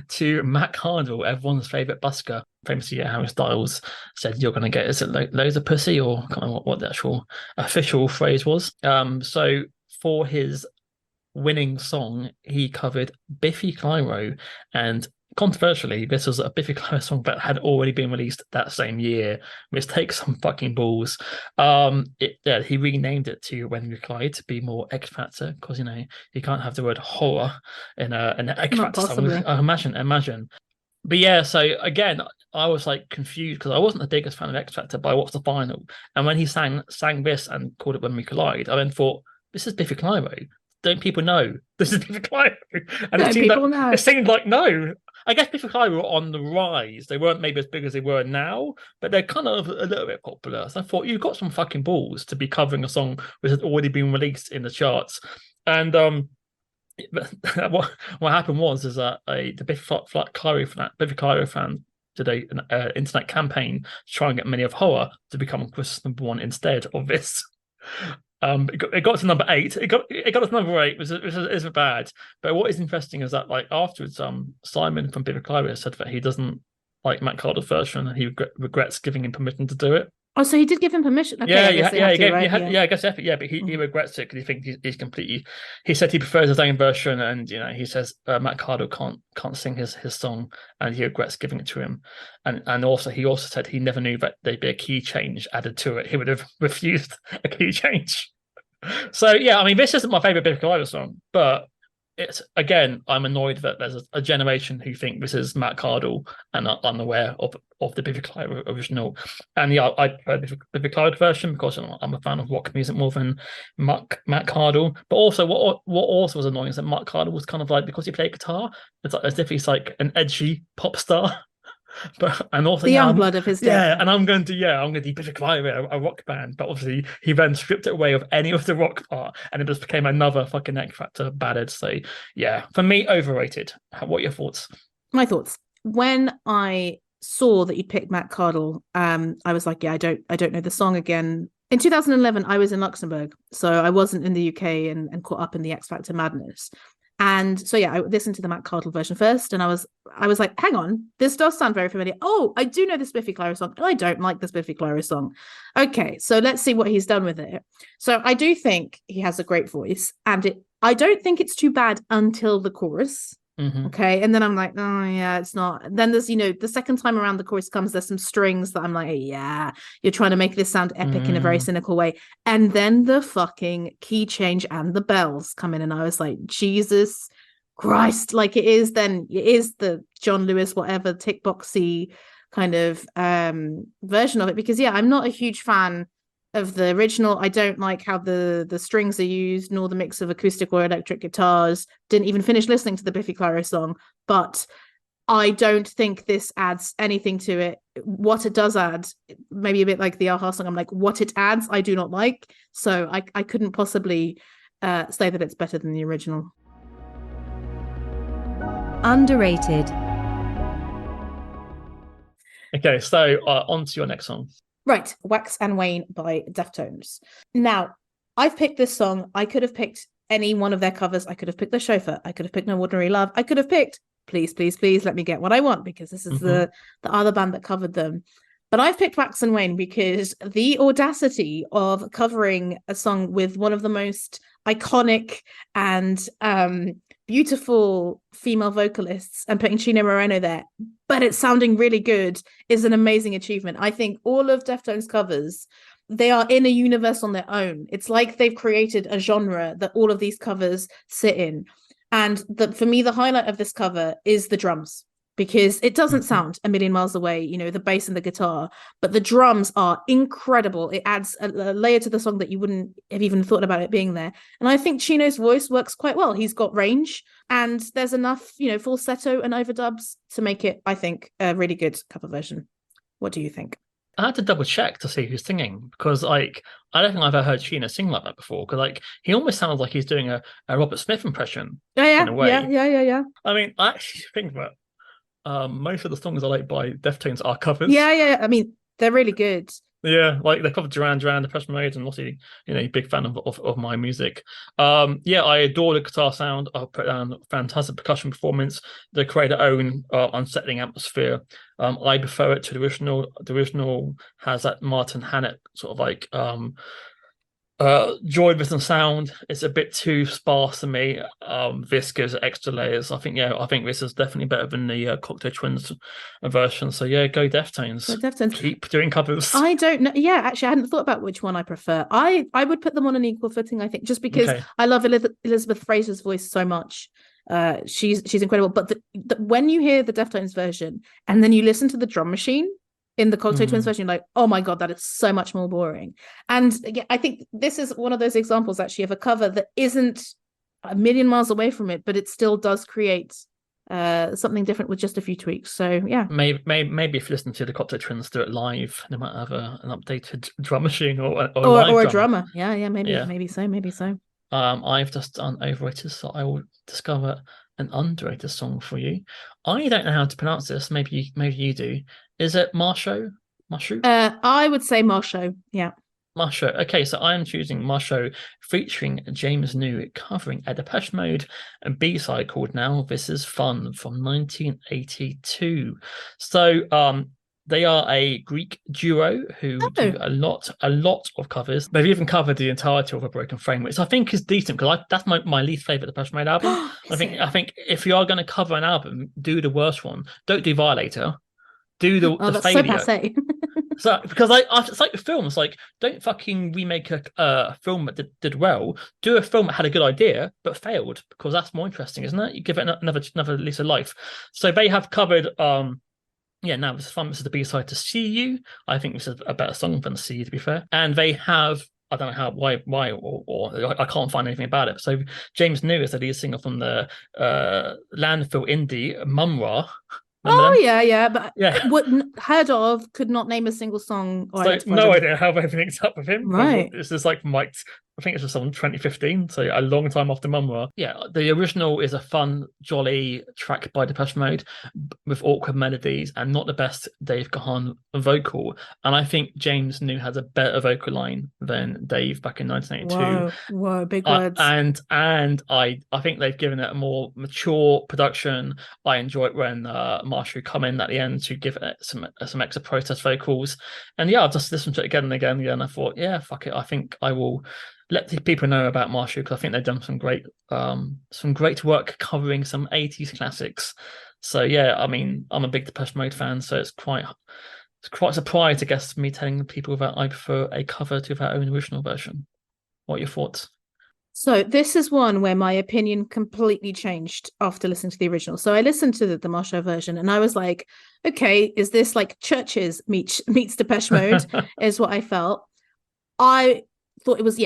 Speaker 4: to Matt Cardle, everyone's favourite busker. Famously, Harry Styles said, "You're going to get, is it loads of pussy?" or kind of what the actual official phrase was. So for his winning song, he covered Biffy Clyro, and controversially, this was a Biffy Clyro song that had already been released that same year, which takes some fucking balls. He renamed it to When We Collide to be more X Factor, because you can't have the word horror in an X Factor song. Imagine. But yeah, so again, I was like confused because I wasn't the biggest fan of X Factor, but I watched the final, and when he sang this and called it When We Collide, I then thought, this is Biffy Clyro. Don't people know this is Biffy Clyro? And it seemed like no. I guess Biffy Clyro were on the rise. They weren't maybe as big as they were now, but they're kind of a little bit popular. So I thought, you've got some fucking balls to be covering a song which had already been released in the charts. And what happened was that the Biffy Clyro fan did an internet campaign to try and get Many of Horror to become Christmas number 1 instead of this. It got to number 8. It got to number 8, which isn't bad. But what is interesting is that afterwards, Simon from Biffy Clyro said that he doesn't like Matt Cardle's version and he regrets giving him permission to do it.
Speaker 3: Oh, so he did give him permission. Okay,
Speaker 4: I guess effort. Yeah, but he regrets it because he thinks he's completely. He said he prefers his own version, and he says Matt Cardle can't sing his song, and he regrets giving it to him. And also he said he never knew that there'd be a key change added to it. He would have refused a key change. So yeah, I mean, this isn't my favorite Biffy Clyro song, but it's, again, I'm annoyed that there's a generation who think this is Matt Cardle and are unaware of the Biffy Clyro original. And yeah, I heard the Biffy Clyro version because I'm a fan of rock music more than Matt Cardle. But also, what also was annoying is that Matt Cardle was kind of like, because he played guitar, it's like as if he's like an edgy pop star. And also
Speaker 3: the young blood of his day.
Speaker 4: Yeah, and I'm going to do Biffy Clyro, a rock band, but obviously he then stripped it away of any of the rock part, and it just became another fucking X Factor ballad. So yeah, for me, overrated. What are your thoughts?
Speaker 3: My thoughts. When I saw that you'd picked Matt Cardle, I was like, yeah, I don't know the song again. In 2011, I was in Luxembourg, so I wasn't in the UK and caught up in the X Factor madness. And so yeah, I listened to the Matt Cardle version first, and I was like, hang on, this does sound very familiar. Oh, I do know this Biffy Clyro song, and I don't like this Biffy Clyro song. Okay, so let's see what he's done with it. So I do think he has a great voice, and I don't think it's too bad until the chorus.
Speaker 4: Mm-hmm.
Speaker 3: Okay, and then I'm like, oh yeah, it's not. Then there's the second time around the chorus comes, there's some strings that I'm like, yeah, you're trying to make this sound epic in a very cynical way, and then the fucking key change and the bells come in, and I was like, Jesus Christ, like it is the John Lewis whatever tick boxy kind of version of it, because yeah, I'm not a huge fan of the original. I don't like how the strings are used, nor the mix of acoustic or electric guitars. Didn't even finish listening to the Biffy Clyro song, but I don't think this adds anything to it. What it does add, maybe a bit like the Aha song, I'm like, what it adds, I do not like. So I couldn't possibly say that it's better than the original.
Speaker 2: Underrated.
Speaker 4: Okay, so on to your next song.
Speaker 3: Right, Wax and Wane by Deftones. Now, I've picked this song. I could have picked any one of their covers. I could have picked The Chauffeur. I could have picked No Ordinary Love. I could have picked Please, Please, Please Let Me Get What I Want, because this is the other band that covered them. But I've picked Wax and Wane because the audacity of covering a song with one of the most iconic and beautiful female vocalists and putting Chino Moreno there, but it's sounding really good, is an amazing achievement. I think all of Deftones covers, they are in a universe on their own. It's like they've created a genre that all of these covers sit in. And for me, the highlight of this cover is the drums, because it doesn't sound a million miles away, the bass and the guitar, but the drums are incredible. It adds a layer to the song that you wouldn't have even thought about it being there. And I think Chino's voice works quite well. He's got range, and there's enough, falsetto and overdubs to make it, I think, a really good cover version. What do you think?
Speaker 4: I had to double check to see who's singing because, like, I don't think I've ever heard Sheena sing like that before. Because, like, he almost sounds like he's doing a Robert Smith impression in a way.
Speaker 3: Yeah.
Speaker 4: I mean, I actually think that most of the songs I like by Deftones are covers.
Speaker 3: Yeah. I mean, they're really good.
Speaker 4: Yeah, like they covered Duran Duran, Depeche Mode, and obviously, big fan of my music. Yeah, I adore the guitar sound. I'll put down fantastic percussion performance. They create their own unsettling atmosphere. I prefer it to the original. The original has that Martin Hannett sort of like joy and sound. It's a bit too sparse to me. This gives it extra layers. I think this is definitely better than the Cocktail Twins version. So yeah, go Deftones. Keep doing covers.
Speaker 3: I don't know. Yeah, actually, I hadn't thought about which one I prefer. I would put them on an equal footing, I think, just because I love Elizabeth Fraser's voice so much. She's incredible. But when you hear the Deftones version and then you listen to the drum machine in the Cocktail Twins version, you're like, oh my God, that is so much more boring. And yeah, I think this is one of those examples actually of a cover that isn't a million miles away from it, but it still does create something different with just a few tweaks. So yeah.
Speaker 4: Maybe if you listen to the Cocktail Twins do it live, they might have an updated drum machine or a
Speaker 3: drummer. Yeah, maybe so.
Speaker 4: I've just done Overrated, so I will discover an underrated song for you. I don't know how to pronounce this. Maybe you do. Is it Marsho?
Speaker 3: I would say Marsho. Yeah.
Speaker 4: Marsho. Okay, so I am choosing Marsho featuring James New covering a Depeche Mode and B-side called Now This Is Fun from 1982. So they are a Greek duo who do a lot of covers. They've even covered the entirety of A Broken Frame, which I think is decent because that's my least favorite Depeche Mode album. I think if you are going to cover an album, do the worst one. Don't do Violator. Do the
Speaker 3: that's
Speaker 4: failure.
Speaker 3: so passé.
Speaker 4: So because it's like the films, like don't fucking remake a film that did well. Do a film that had a good idea but failed because that's more interesting, isn't it? You give it another lease of life. So they have covered. Now This Is Fun. This is the B-side to See You. I think this is a better song than See You, to be fair. And they have, I don't know why, or I can't find anything about it. So James New is the lead singer from the landfill indie Mumra.
Speaker 3: Yeah, but heard of, could not name a single song.
Speaker 4: Or so no idea how they've linked up with him.
Speaker 3: Right.
Speaker 4: This is like Mike's. I think it's just on 2015, so a long time after Mumra. Yeah, the original is a fun, jolly track by Depeche Mode with awkward melodies and not the best Dave Gahan vocal. And I think James New has a better vocal line than Dave back in 1982.
Speaker 3: Whoa, big words.
Speaker 4: And I think they've given it a more mature production. I enjoy it when Marsha come in at the end to give it some extra protest vocals. And yeah, I've just listened to it again and again and I thought, yeah, fuck it. I think I will let the people know about Marsha because I think they've done some great work covering some 80s classics. So yeah, I mean, I'm a big Depeche Mode fan, so it's quite a surprise, I guess, me telling people that I prefer a cover to their own original version. What are your thoughts?
Speaker 3: So this is one where my opinion completely changed after listening to the original. So I listened to the Marsha version and I was like, okay, is this like Churches meets Depeche Mode is what I felt. I thought it was,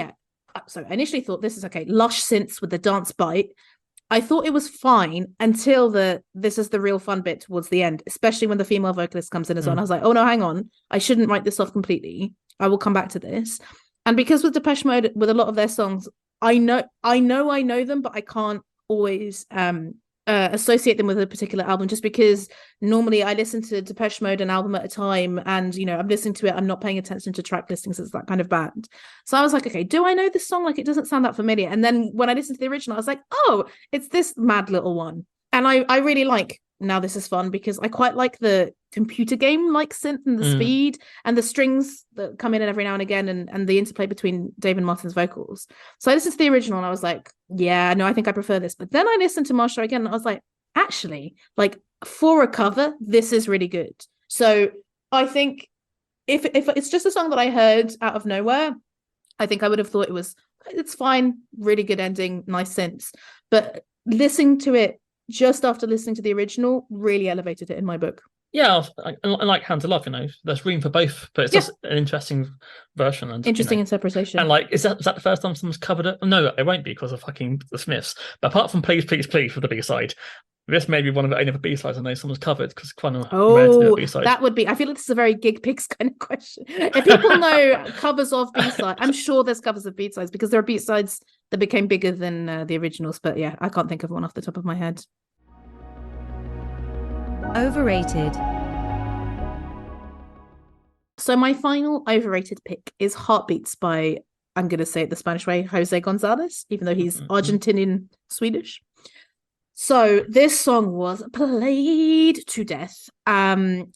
Speaker 3: so I initially thought this is okay, lush synths with the dance bite. I thought it was fine until this is the real fun bit towards the end, especially when the female vocalist comes in as well. And I was like, oh no, hang on, I shouldn't write this off completely. I will come back to this. And because with Depeche Mode, with a lot of their songs, I know them, but I can't always associate them with a particular album just because normally I listen to Depeche Mode an album at a time and I'm listening to it, I'm not paying attention to track listings. It's that kind of band. So I was like, okay, do I know this song? Like it doesn't sound that familiar. And then when I listened to the original, I was like, oh, it's this mad little one. And I really like Now This Is Fun because I quite like the computer game like synth and the speed and the strings that come in every now and again and the interplay between Dave and Martin's vocals. So I listened to the original and I was like, yeah, no, I think I prefer this. But then I listened to Marsha again and I was like, actually, like for a cover, this is really good. So I think if it's just a song that I heard out of nowhere, I think I would have thought it's fine, really good ending, nice synths. But listening to it just after listening to the original really elevated it in my book.
Speaker 4: Yeah, I like Hands of Love, there's room for both, but it's just an interesting version. And
Speaker 3: interesting interpretation.
Speaker 4: And like, is that the first time someone's covered it? No, it won't be because of fucking the Smiths. But apart from Please, Please, Please for the B-side, This may be one of the only B-sides I know someone's covered, because it's kind of rare to do a B-side.
Speaker 3: That would be. I feel like this is a very Gig Pigs kind of question. If people know covers of B-sides, I'm sure there's covers of B-sides because there are B-sides that became bigger than the originals. But yeah, I can't think of one off the top of my head.
Speaker 2: Overrated.
Speaker 3: So my final overrated pick is Heartbeats by, I'm going to say it the Spanish way, Jose Gonzalez, even though he's Argentinian Swedish. So this song was played to death. And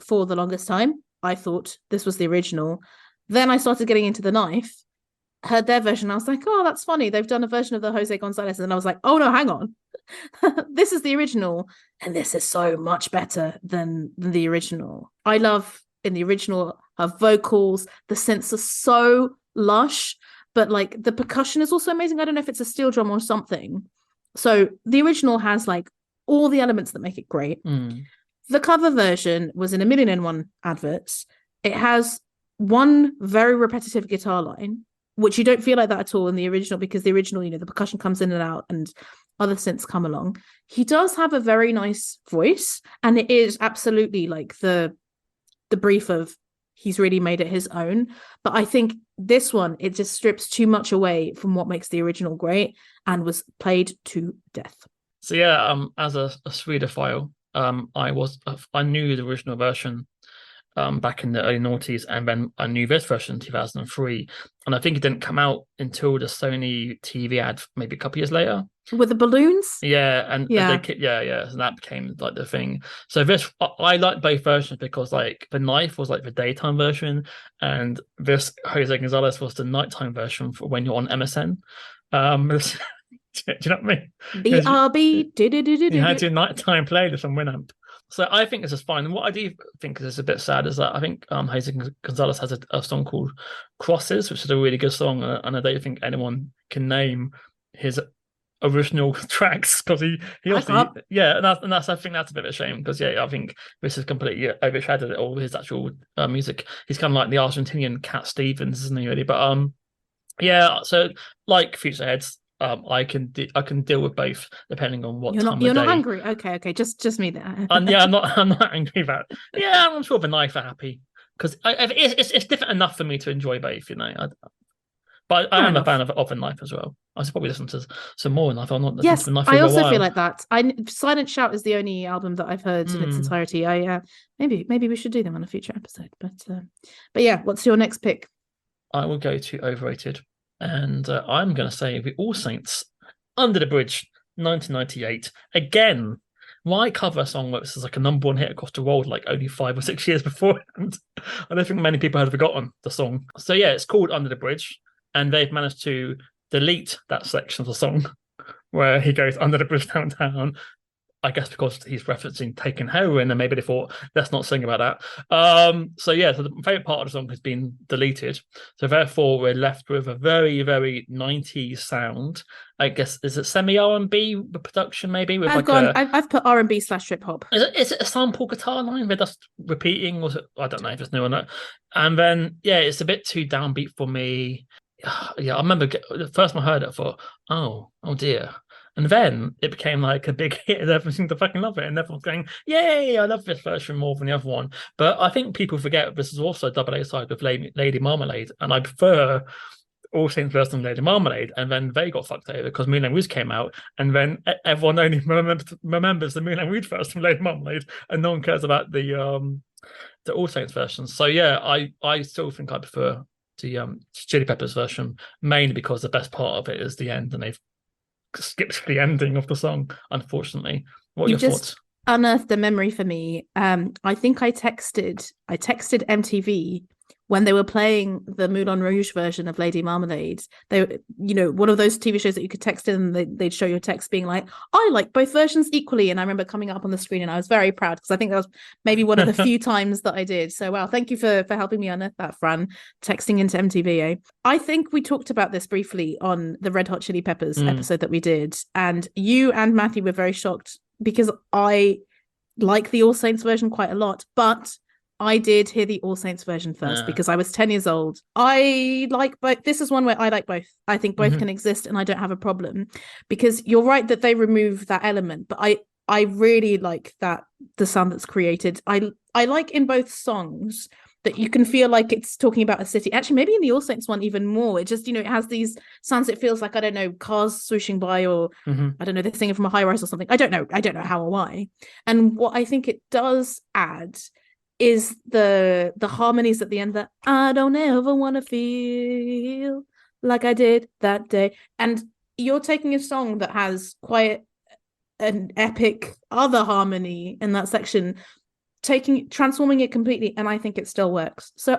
Speaker 3: for the longest time, I thought this was the original. Then I started getting into The Knife, heard their version. I was like, oh, that's funny. They've done a version of the Jose Gonzalez. And I was like, oh, no, hang on. This is the original. And this is so much better than the original. I love in the original her vocals. The synths are so lush, but like the percussion is also amazing. I don't know if it's a steel drum or something. So the original has like all the elements that make it great. The cover version was in 1,000,001 adverts. It has one very repetitive guitar line, which you don't feel like that at all in the original, because the original, the percussion comes in and out and other synths come along. He does have a very nice voice, and it is absolutely like the brief of he's really made it his own. But I think this one, it just strips too much away from what makes the original great and was played to death.
Speaker 4: So yeah, as a Swedophile, I knew the original version back in the early noughties, and then I knew this version in 2003, and I think it didn't come out until the Sony TV ad maybe a couple years later
Speaker 3: with the balloons.
Speaker 4: So that became like the thing. So this, I like both versions, because like The Knife was like the daytime version, and this Jose Gonzalez was the nighttime version for when you're on MSN. Do you know what I mean?
Speaker 3: BRB.
Speaker 4: You had your nighttime playlist on Winamp. So I think this is fine. And what I do think is a bit sad is that I think Jose Gonzalez has a song called Crosses, which is a really good song, and I don't think anyone can name his original tracks, because he also, and that's I think that's a bit of a shame, because I think this has completely overshadowed all his actual music. He's kind of like the Argentinian Cat Stevens, isn't he, really? But so like Future Heads, I can deal with both depending on what time of day.
Speaker 3: You're not angry. Okay, just me there.
Speaker 4: And I'm not angry about it. Yeah, I'm sure The Knife are happy, because it's different enough for me to enjoy both, But I am a fan of The Knife as well. I should probably listen to some more Knife. I'm not listening to The Knife for a while.
Speaker 3: I also feel like that. Silent Shout is the only album that I've heard in its entirety. Maybe we should do them on a future episode. But yeah, what's your next pick?
Speaker 4: I will go to Overrated. And I'm going to say The All Saints, Under the Bridge, 1998. Again, why cover a song that was like a #1 hit across the world like only 5 or 6 years beforehand? I don't think many people had forgotten the song. So yeah, it's called Under the Bridge, and they've managed to delete that section of the song where he goes under the bridge downtown. I guess because he's referencing taking heroin, and maybe they thought, let's not sing about that. So the favorite part of the song has been deleted. So therefore, we're left with a very, very 90s sound. I guess, is it semi R&B production maybe? With
Speaker 3: I've put R&B / trip hop.
Speaker 4: Is it a sample guitar line they're just repeating? Or I don't know if it's new or not. And then it's a bit too downbeat for me. Yeah, I remember the first time I heard it, I thought, oh dear. And then it became like a big hit, and everyone seemed to fucking love it. And everyone's going, yay, I love this version more than the other one. But I think people forget this is also a double A side with Lady Marmalade. And I prefer All Saints version of Lady Marmalade. And then they got fucked over because Moulin Rouge came out. And then everyone only remembers the Moulin Rouge version of Lady Marmalade. And no one cares about the All Saints version. So yeah, I still think I prefer the Chili Peppers version, mainly because the best part of it is the end, and they've skipped the ending of the song, unfortunately. What are your thoughts?
Speaker 3: Unearthed a memory for me. I think I texted MTV when they were playing the Moulin Rouge version of Lady Marmalade. They, one of those TV shows that you could text in, and they'd show your text being like, I like both versions equally. And I remember coming up on the screen, and I was very proud, because I think that was maybe one of the few times that I did. So wow, thank you for helping me unearth that, Fran, texting into MTV. I think we talked about this briefly on the Red Hot Chili Peppers episode that we did, and you and Matthew were very shocked, because I like the All Saints version quite a lot, but I did hear the All Saints version first because I was 10 years old. I like both. This is one where I like both. I think both can exist, and I don't have a problem, because you're right that they remove that element. But I really like that the sound that's created. I like in both songs that you can feel like it's talking about a city. Actually, maybe in the All Saints one even more. It just, it has these sounds. It feels like, I don't know, cars swooshing by, or I don't know, they're singing from a high rise or something. I don't know how or why. And what I think it does add is the harmonies at the end, that I don't ever want to feel like I did that day. And you're taking a song that has quite an epic other harmony in that section, transforming it completely, and I think it still works. So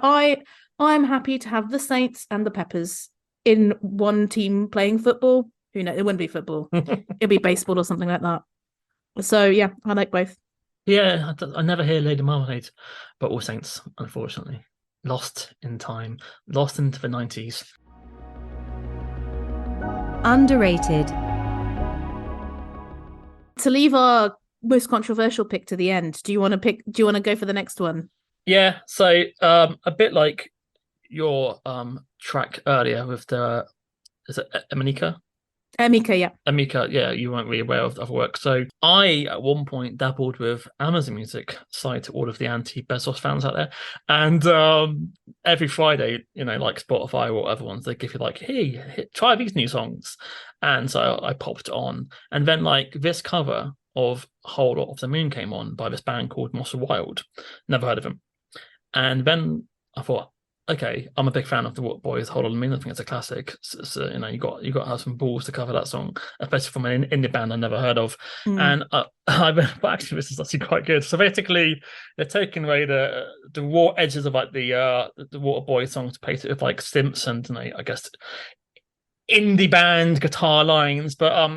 Speaker 3: I'm happy to have the Saints and the Peppers in one team playing football. Who knows? It wouldn't be football. It'd be baseball or something like that. So yeah, I like both.
Speaker 4: Yeah, I never hear Lady Marmalade, but All Saints, unfortunately. Lost in time, lost into the 90s.
Speaker 2: Underrated.
Speaker 3: To leave our most controversial pick to the end, do you want to go for the next one?
Speaker 4: Yeah, so a bit like your track earlier with the, is it Emika?
Speaker 3: Emika, yeah.
Speaker 4: Emika, yeah, you weren't really aware of the other work. So I, at one point, dabbled with Amazon Music, sorry to all of the anti-Bezos fans out there. And every Friday, like Spotify or other ones, they give you like, hey, try these new songs. And so I popped on. And then like this cover of Whole Lot of the Moon came on by this band called Moss Wild. Never heard of them. And then I thought, okay, I'm a big fan of the What Boys Whole Lot of the Moon. I think it's a classic. So you got to have some balls to cover that song, especially from an indie band I never heard of. And but actually, this is actually quite good. So basically, they're taking away the raw edges of like the Water Boy songs to paint it with like synths and I guess indie band guitar lines. But I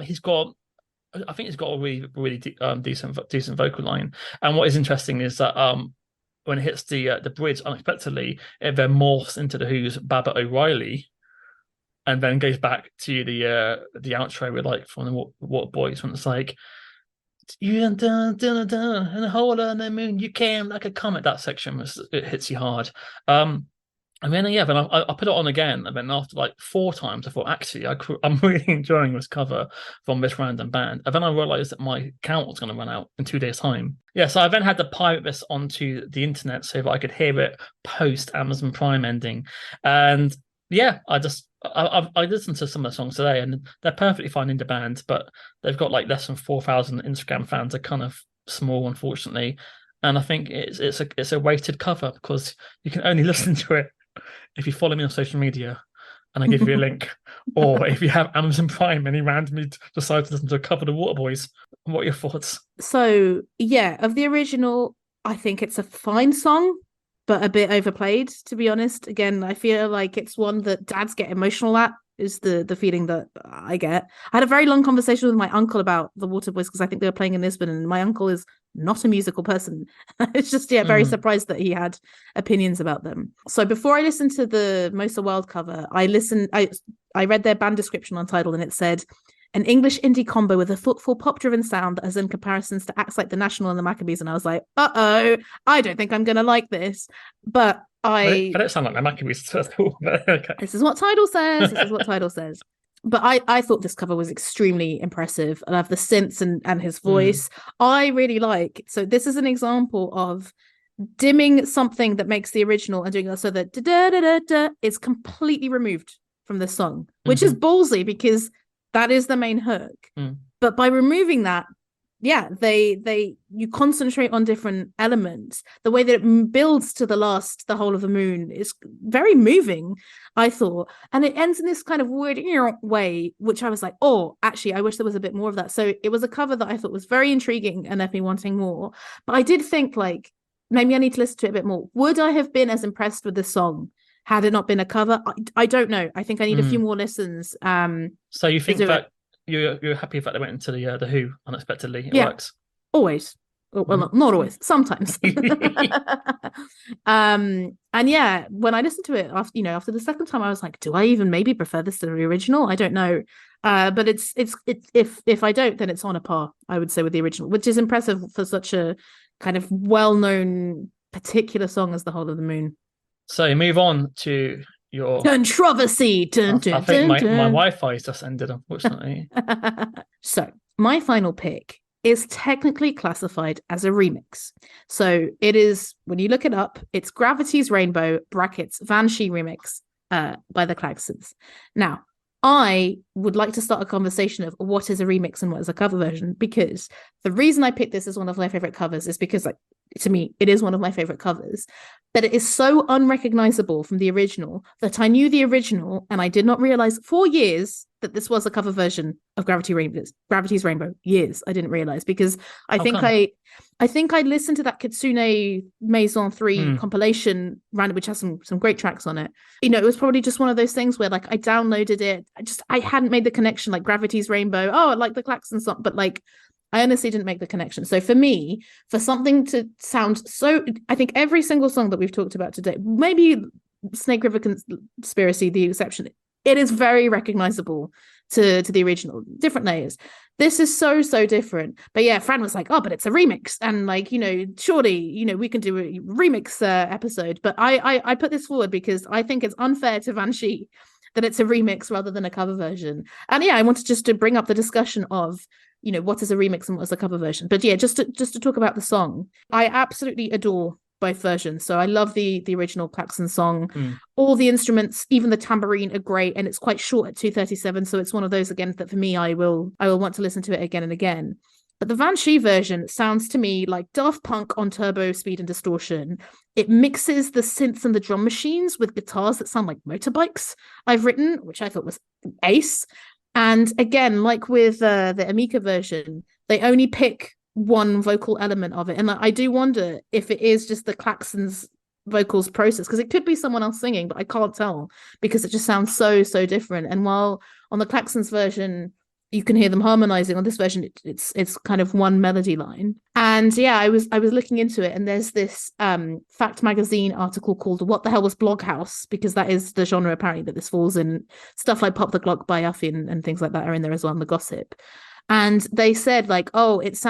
Speaker 4: think he's got a really decent vocal line. And what is interesting is that when it hits the bridge unexpectedly, it then morphs into the Who's Baba O'Reilly, and then goes back to the outro with like from the Water Boys, when it's like, you and a hole on the moon, you came like a comet. That section it hits you hard. And then then I put it on again, and then after like 4 times, I thought, actually, I'm really enjoying this cover from this random band. And then I realized that my account was going to run out in 2 days' time. Yeah, so I then had to pirate this onto the internet so that I could hear it post Amazon Prime ending. And yeah, I listened to some of the songs today, and they're perfectly fine in the band, but they've got like less than 4,000 Instagram fans. Are kind of small, unfortunately. And I think it's a weighted cover, because you can only listen to it if you follow me on social media and I give you a link, or if you have Amazon Prime and you randomly decide to listen to a cover of the Water Boys. What are your thoughts?
Speaker 3: So yeah, of the original, I think it's a fine song, but a bit overplayed, to be honest. Again, I feel like it's one that dads get emotional at, is the feeling that I get. I had a very long conversation with my uncle about the Water Boys, because I think they were playing in Lisbon, and my uncle is not a musical person. It's just very surprised that he had opinions about them. So before I listened to the Mosa Wild cover, I read their band description on Tidal, and it said, an English indie combo with a thoughtful pop-driven sound that has in comparisons to acts like The National and the Maccabees. And I was like, I don't think I'm going to like this. But
Speaker 4: I don't sound like the Maccabees at all. Okay.
Speaker 3: This is what Tidal says. But I thought this cover was extremely impressive. I love the synths and his voice. I really like. So this is an example of dimming something that makes the original and doing that so that da-da-da-da-da is completely removed from the song, which is ballsy, because that is the main hook. But by removing that, you concentrate on different elements. The way that it builds to the Whole of the Moon is very moving, I thought. And it ends in this kind of weird way, which I was like, oh, actually, I wish there was a bit more of that. So it was a cover that I thought was very intriguing and left me wanting more. But I did think, like, maybe I need to listen to it a bit more. Would I have been as impressed with this song had it not been a cover? I don't know. I think I need a few more listens.
Speaker 4: So you think that you're happy that they went into the Who unexpectedly? It works.
Speaker 3: Always. Well, not always. Sometimes. And yeah, when I listened to it after the second time, I was like, do I even maybe prefer this to the original? I don't know. But it's if I don't, then it's on a par, I would say, with the original, which is impressive for such a kind of well-known particular song as The Whole of the Moon.
Speaker 4: So move on to your
Speaker 3: controversy.
Speaker 4: I think my Wi-Fi just ended, unfortunately.
Speaker 3: So my final pick is technically classified as a remix. So it is, when you look it up, it's Gravity's Rainbow brackets Vanshee remix by the Klaxons. Now, I would like to start a conversation of what is a remix and what is a cover version, because the reason I picked this as one of my favorite covers is because, like, to me, it is one of my favorite covers, but it is so unrecognizable from the original that I knew the original and I did not realize for years that this was a cover version of Gravity's Rainbow. Years I didn't realize, because I think I listened to that Kitsune Maison 3 compilation random, which has some great tracks on it. You know, it was probably just one of those things where, like, I downloaded it. I hadn't made the connection, like Gravity's Rainbow. Oh, I like the Klaxon song, but like I honestly didn't make the connection. So for me, for something to sound so, I think every single song that we've talked about today, maybe Snake River Conspiracy, the exception, it is very recognizable to the original, different layers. This is so different. But yeah, Fran was like, oh, but it's a remix. And like, you know, surely, you know, we can do a remix episode. But I put this forward because I think it's unfair to Vanshee that it's a remix rather than a cover version. And yeah, I wanted just to bring up the discussion of, you know, what is a remix and what is a cover version. But yeah, just to talk about the song, I absolutely adore both versions. So I love the original Klaxon song. All the instruments, even the tambourine, are great, and it's quite short at 2:37. So it's one of those, again, that for me, I will want to listen to it again and again. But the Vanshee version sounds to me like Daft Punk on turbo speed and distortion. It mixes the synths and the drum machines with guitars that sound like motorbikes, I've written, which I thought was ace. And again, like with the Amika version, they only pick one vocal element of it. And I do wonder if it is just the Klaxons vocals process, because it could be someone else singing, but I can't tell because it just sounds so different. And while on the Klaxons version you can hear them harmonizing, on this version it's kind of one melody line. And yeah, I was looking into it, and there's this Fact Magazine article called "What the Hell Was Bloghouse?" because that is the genre apparently that this falls in. Stuff like Pop the Glock by Uffy and things like that are in there as well, and the gossip. And they said, like, oh, it's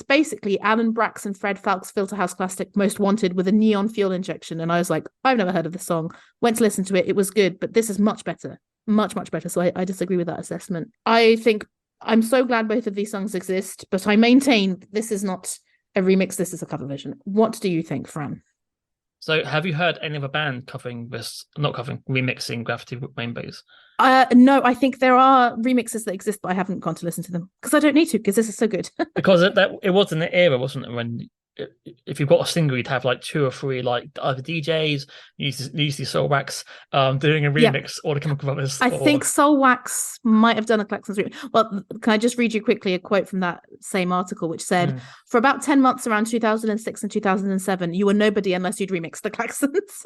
Speaker 3: basically Alan Brax and Fred Falk's Filterhouse classic Most Wanted with a neon fuel injection. And I was like, I've never heard of this song. Went to listen to it. It was good, but this is much better. Much better. So I disagree with that assessment. I think I'm so glad both of these songs exist, but I maintain this is not a remix. This is a cover version. What do you think, Fran?
Speaker 4: So have you heard any other band remixing Gravity Rainbows?
Speaker 3: No, I think there are remixes that exist, but I haven't gone to listen to them because I don't need to, because this is so good.
Speaker 4: Because it was in the era, wasn't it, when if you've got a single, you'd have like 2 or 3 like either DJs, usually Soulwax, doing a remix, or the Chemical Brothers.
Speaker 3: I think Soulwax might have done a Klaxons remix. Well, can I just read you quickly a quote from that same article, which said, for about 10 months around 2006 and 2007, you were nobody unless you'd remix the Klaxons.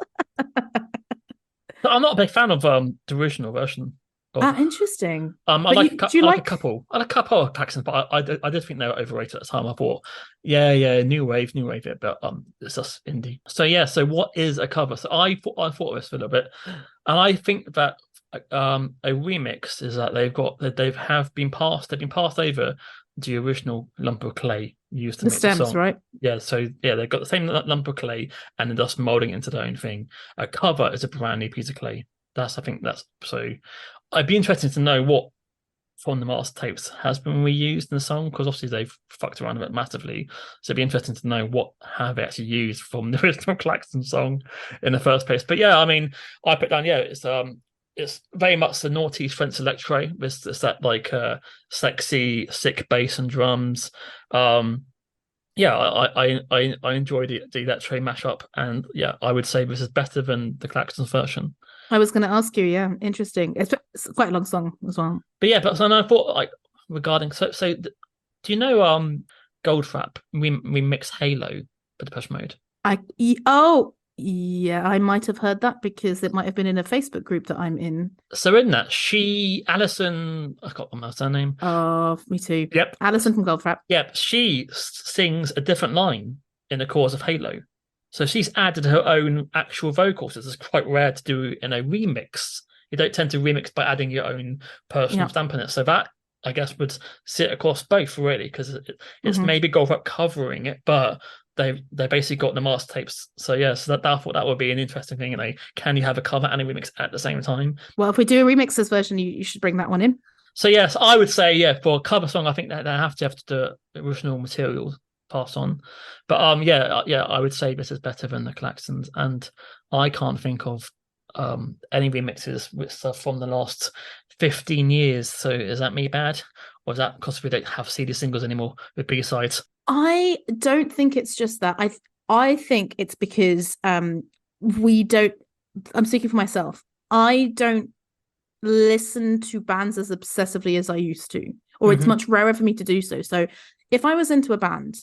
Speaker 4: I'm not a big fan of the original version.
Speaker 3: Interesting.
Speaker 4: I like a couple of Klaxons, but I did think they were overrated at the time. I thought, yeah, new wave it, but it's just indie. So yeah, so what is a cover? So I thought of this for a little bit, and I think that a remix is that they've been passed over the original lump of clay used to make
Speaker 3: stems,
Speaker 4: the song.
Speaker 3: Right?
Speaker 4: Yeah, so yeah, they've got the same lump of clay and then just molding it into their own thing. A cover is a brand new piece of clay. So I'd be interested to know what from the master tapes has been reused in the song, because obviously they've fucked around with it massively. So it'd be interesting to know what have they actually used from the original Klaxon song in the first place. But yeah, I mean, I put down, it's very much the noughties French electro. It's that like sexy, sick bass and drums. I enjoyed the electro mashup, and yeah, I would say this is better than the Klaxons version.
Speaker 3: I was going to ask you, yeah, interesting. It's quite a long song as well.
Speaker 4: But yeah, but so I thought, like, regarding do you know Goldfrapp remix Halo for Depeche Mode?
Speaker 3: Yeah, I might have heard that because it might have been in a Facebook group that I'm in.
Speaker 4: So in that, Alison, I got her name.
Speaker 3: Oh, me too.
Speaker 4: Yep.
Speaker 3: Alison from Goldfrapp.
Speaker 4: Yep, she sings a different line in the chorus of Halo. So she's added her own actual vocals. This is quite rare to do in a remix. You don't tend to remix by adding your own personal stamp in it. So that, I guess, would sit across both, really, because it's maybe Goldfrapp covering it, but they basically got the master tapes. So yeah, so I thought that would be an interesting thing. Can you have a cover and a remix at the same time?
Speaker 3: Well, if we do a remixers version, you should bring that one in.
Speaker 4: So yes, I would say for a cover song, I think that they have to the original material passed on. But I would say this is better than the Claxons, and I can't think of any remixes with stuff from the last 15 years. So is that me bad, or is that because we don't have CD singles anymore with B-sides?
Speaker 3: I don't think it's just that. I think it's because we don't. I'm speaking for myself. I don't listen to bands as obsessively as I used to, or it's much rarer for me to do so. So if I was into a band,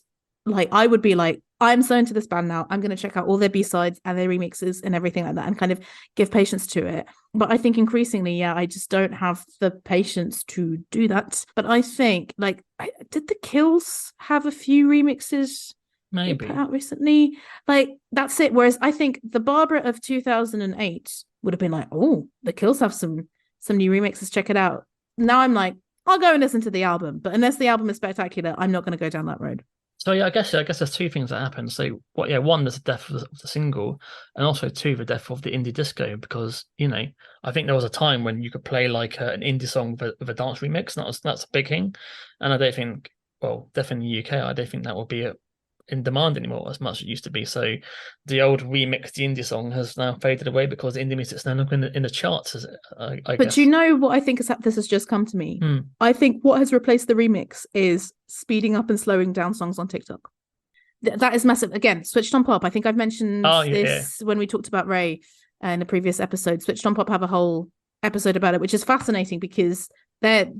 Speaker 3: like I would be like, I'm so into this band now, I'm going to check out all their B-sides and their remixes and everything like that and kind of give patience to it. But I think increasingly, I just don't have the patience to do that. But I think, like, did the Kills have a few remixes
Speaker 4: maybe
Speaker 3: put out recently? Like, that's it. Whereas I think the Barbara of 2008 would have been like, oh, the Kills have some new remixes, check it out. Now I'm like, I'll go and listen to the album, but unless the album is spectacular, I'm not going to go down that road.
Speaker 4: So I guess there's two things that happen. So one, there's the death of the single, and also two, the death of the indie disco, because I think there was a time when you could play like an indie song with a dance remix, and that's a big thing. And I don't think, well, definitely in the UK, I don't think that will be in demand anymore as much as it used to be. So the old remixed indie song has now faded away because indie music's no longer in the charts. I
Speaker 3: but
Speaker 4: guess.
Speaker 3: Do you know what I think this has just come to me? I think what has replaced the remix is speeding up and slowing down songs on TikTok. That is massive. Again, Switched on Pop. I think I've mentioned this when we talked about Ray in a previous episode. Switched on Pop have a whole episode about it, which is fascinating because they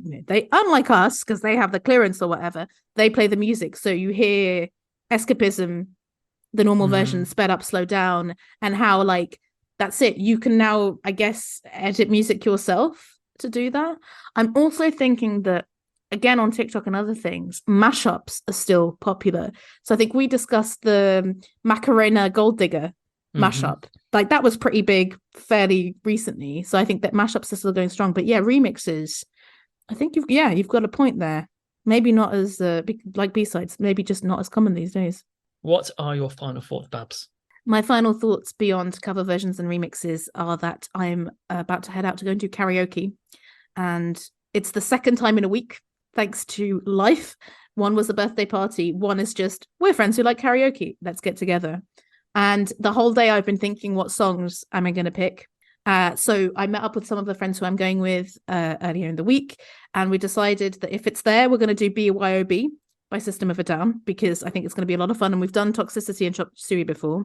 Speaker 3: unlike us, because they have the clearance or whatever, they play the music. So you hear Escapism, the normal version, sped up, slow down, and how like that's it. You can now, I guess, edit music yourself to do that. I'm also thinking that, again, on TikTok and other things, mashups are still popular. So I think we discussed the Macarena Gold Digger mashup. Like that was pretty big fairly recently. So I think that mashups are still going strong. But yeah, remixes, I think you've got a point there. Maybe not as like B-sides, maybe just not as common these days.
Speaker 4: What are your final thoughts, Babs?
Speaker 3: My final thoughts beyond cover versions and remixes are that I'm about to head out to go and do karaoke. And it's the second time in a week, thanks to life. One was a birthday party. One is just, we're friends who like karaoke. Let's get together. And the whole day I've been thinking, what songs am I going to pick? So I met up with some of the friends who I'm going with earlier in the week, and we decided that if it's there, we're going to do BYOB by System of a Down, because I think it's going to be a lot of fun, and we've done Toxicity and Chop Suey before.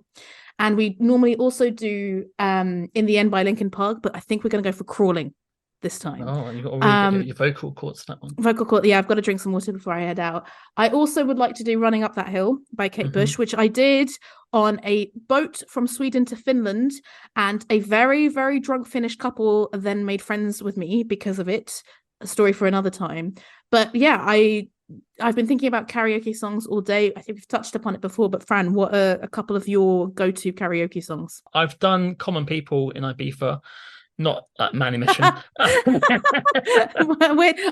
Speaker 3: And we normally also do In the End by Linkin Park, but I think we're going to go for Crawling this time.
Speaker 4: Oh, you got to really get your vocal cords to that one.
Speaker 3: Vocal cord, yeah, I've got to drink some water before I head out. I also would like to do Running Up That Hill by Kate Bush, which I did on a boat from Sweden to Finland, and a very, very drunk Finnish couple then made friends with me because of it. A story for another time. But yeah, I've been thinking about karaoke songs all day. I think we've touched upon it before, but Fran, what are a couple of your go-to karaoke songs?
Speaker 4: I've done Common People in Ibiza. Not Man Mission.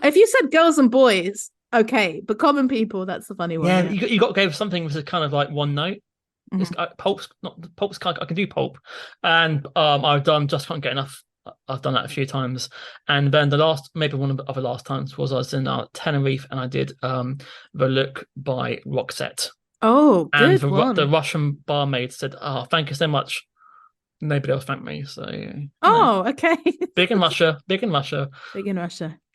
Speaker 3: If you said Girls and Boys, okay, but Common People, that's the funny one.
Speaker 4: Yeah, you got to go for something with a kind of like one note. It's Pulp's I can do Pulp, and I've done Just Can't Get Enough. I've done that a few times, and then maybe one of the other last times was I was in Tenerife and I did The Look by Roxette.
Speaker 3: Oh, good
Speaker 4: and
Speaker 3: one.
Speaker 4: The Russian barmaid said, "Oh, thank you so much." Nobody else thanked me, so
Speaker 3: okay.
Speaker 4: Big in Russia.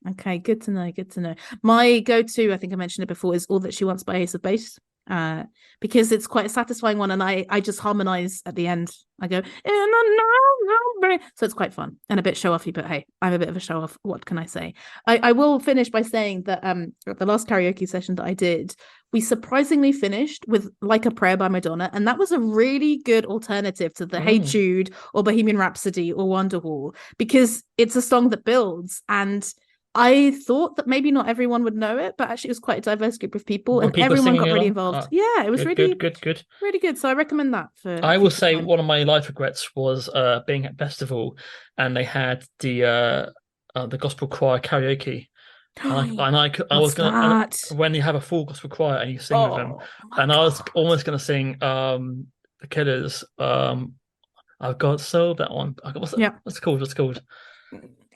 Speaker 3: Okay, good to know. My go-to, I think I mentioned it before, is All That She Wants by Ace of Base, because it's quite a satisfying one, and I just harmonize at the end. I go, so it's quite fun and a bit show-offy, but hey, I'm a bit of a show-off. What can I say? I will finish by saying that at the last karaoke session that I did, we surprisingly finished with Like a Prayer by Madonna, and that was a really good alternative to the Hey Jude or Bohemian Rhapsody or Wonderwall, because it's a song that builds, and I thought that maybe not everyone would know it, but actually it was quite a diverse group of people, and everyone got really involved. Yeah, it was really good. So I recommend that.
Speaker 4: I will say one of my life regrets was being at festival, and they had the gospel choir karaoke. And I was gonna when you have a full gospel choir and you sing with them, and I was almost gonna sing The Killers. I've got soul, that one. What's it called?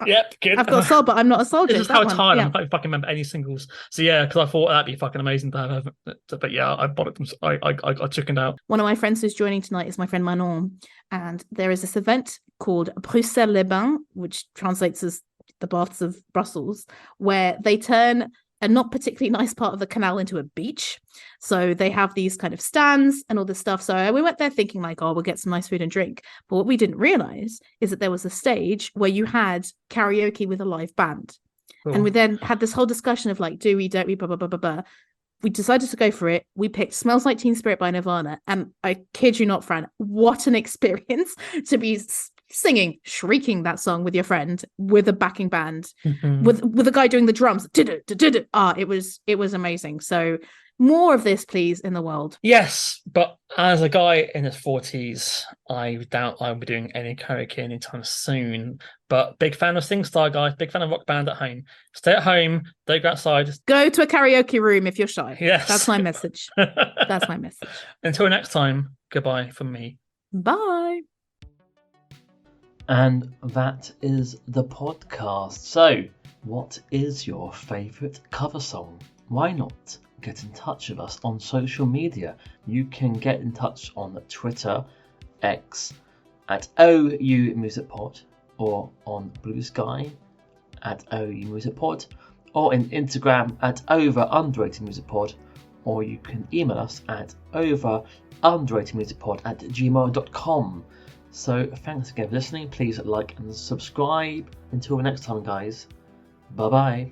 Speaker 4: Yep, good.
Speaker 3: I've got a soul, but I'm not a soldier.
Speaker 4: This is
Speaker 3: that
Speaker 4: how
Speaker 3: one.
Speaker 4: tired
Speaker 3: Yeah.
Speaker 4: I can't fucking remember any singles. So yeah, because I thought that'd be fucking amazing to have. But yeah, I bought it. I chickened out.
Speaker 3: One of my friends who's joining tonight is my friend Manon, and there is this event called Bruxelles-les-Bains, which translates as the Baths of Brussels, where they turn a not particularly nice part of the canal into a beach. So they have these kind of stands and all this stuff. So we went there thinking like, oh, we'll get some nice food and drink. But what we didn't realize is that there was a stage where you had karaoke with a live band.
Speaker 4: Cool.
Speaker 3: And we then had this whole discussion of like, do we, don't we, blah, blah, blah, blah, blah. We decided to go for it. We picked Smells Like Teen Spirit by Nirvana. And I kid you not, Fran, what an experience to be singing, shrieking that song with your friend, with a backing band, with a guy doing the drums. It was amazing. So more of this, please, in the world.
Speaker 4: Yes, but as a guy in his 40s, I doubt I'll be doing any karaoke anytime soon. But big fan of SingStar, guys. Big fan of Rock Band at home. Stay at home. Don't go outside.
Speaker 3: Go to a karaoke room if you're shy.
Speaker 4: Yes.
Speaker 3: That's my message. That's my message.
Speaker 4: Until next time, goodbye from me.
Speaker 3: Bye.
Speaker 1: And that is the podcast. So, what is your favourite cover song? Why not get in touch with us on social media? You can get in touch on Twitter, X, at OU Music Pod, or on Blue Sky at OU Music Pod, or in Instagram at Overrated Music Pod, or you can email us at overratedmusicpod@gmail.com. So thanks again for listening. Please like and subscribe. Until next time, guys. Bye bye.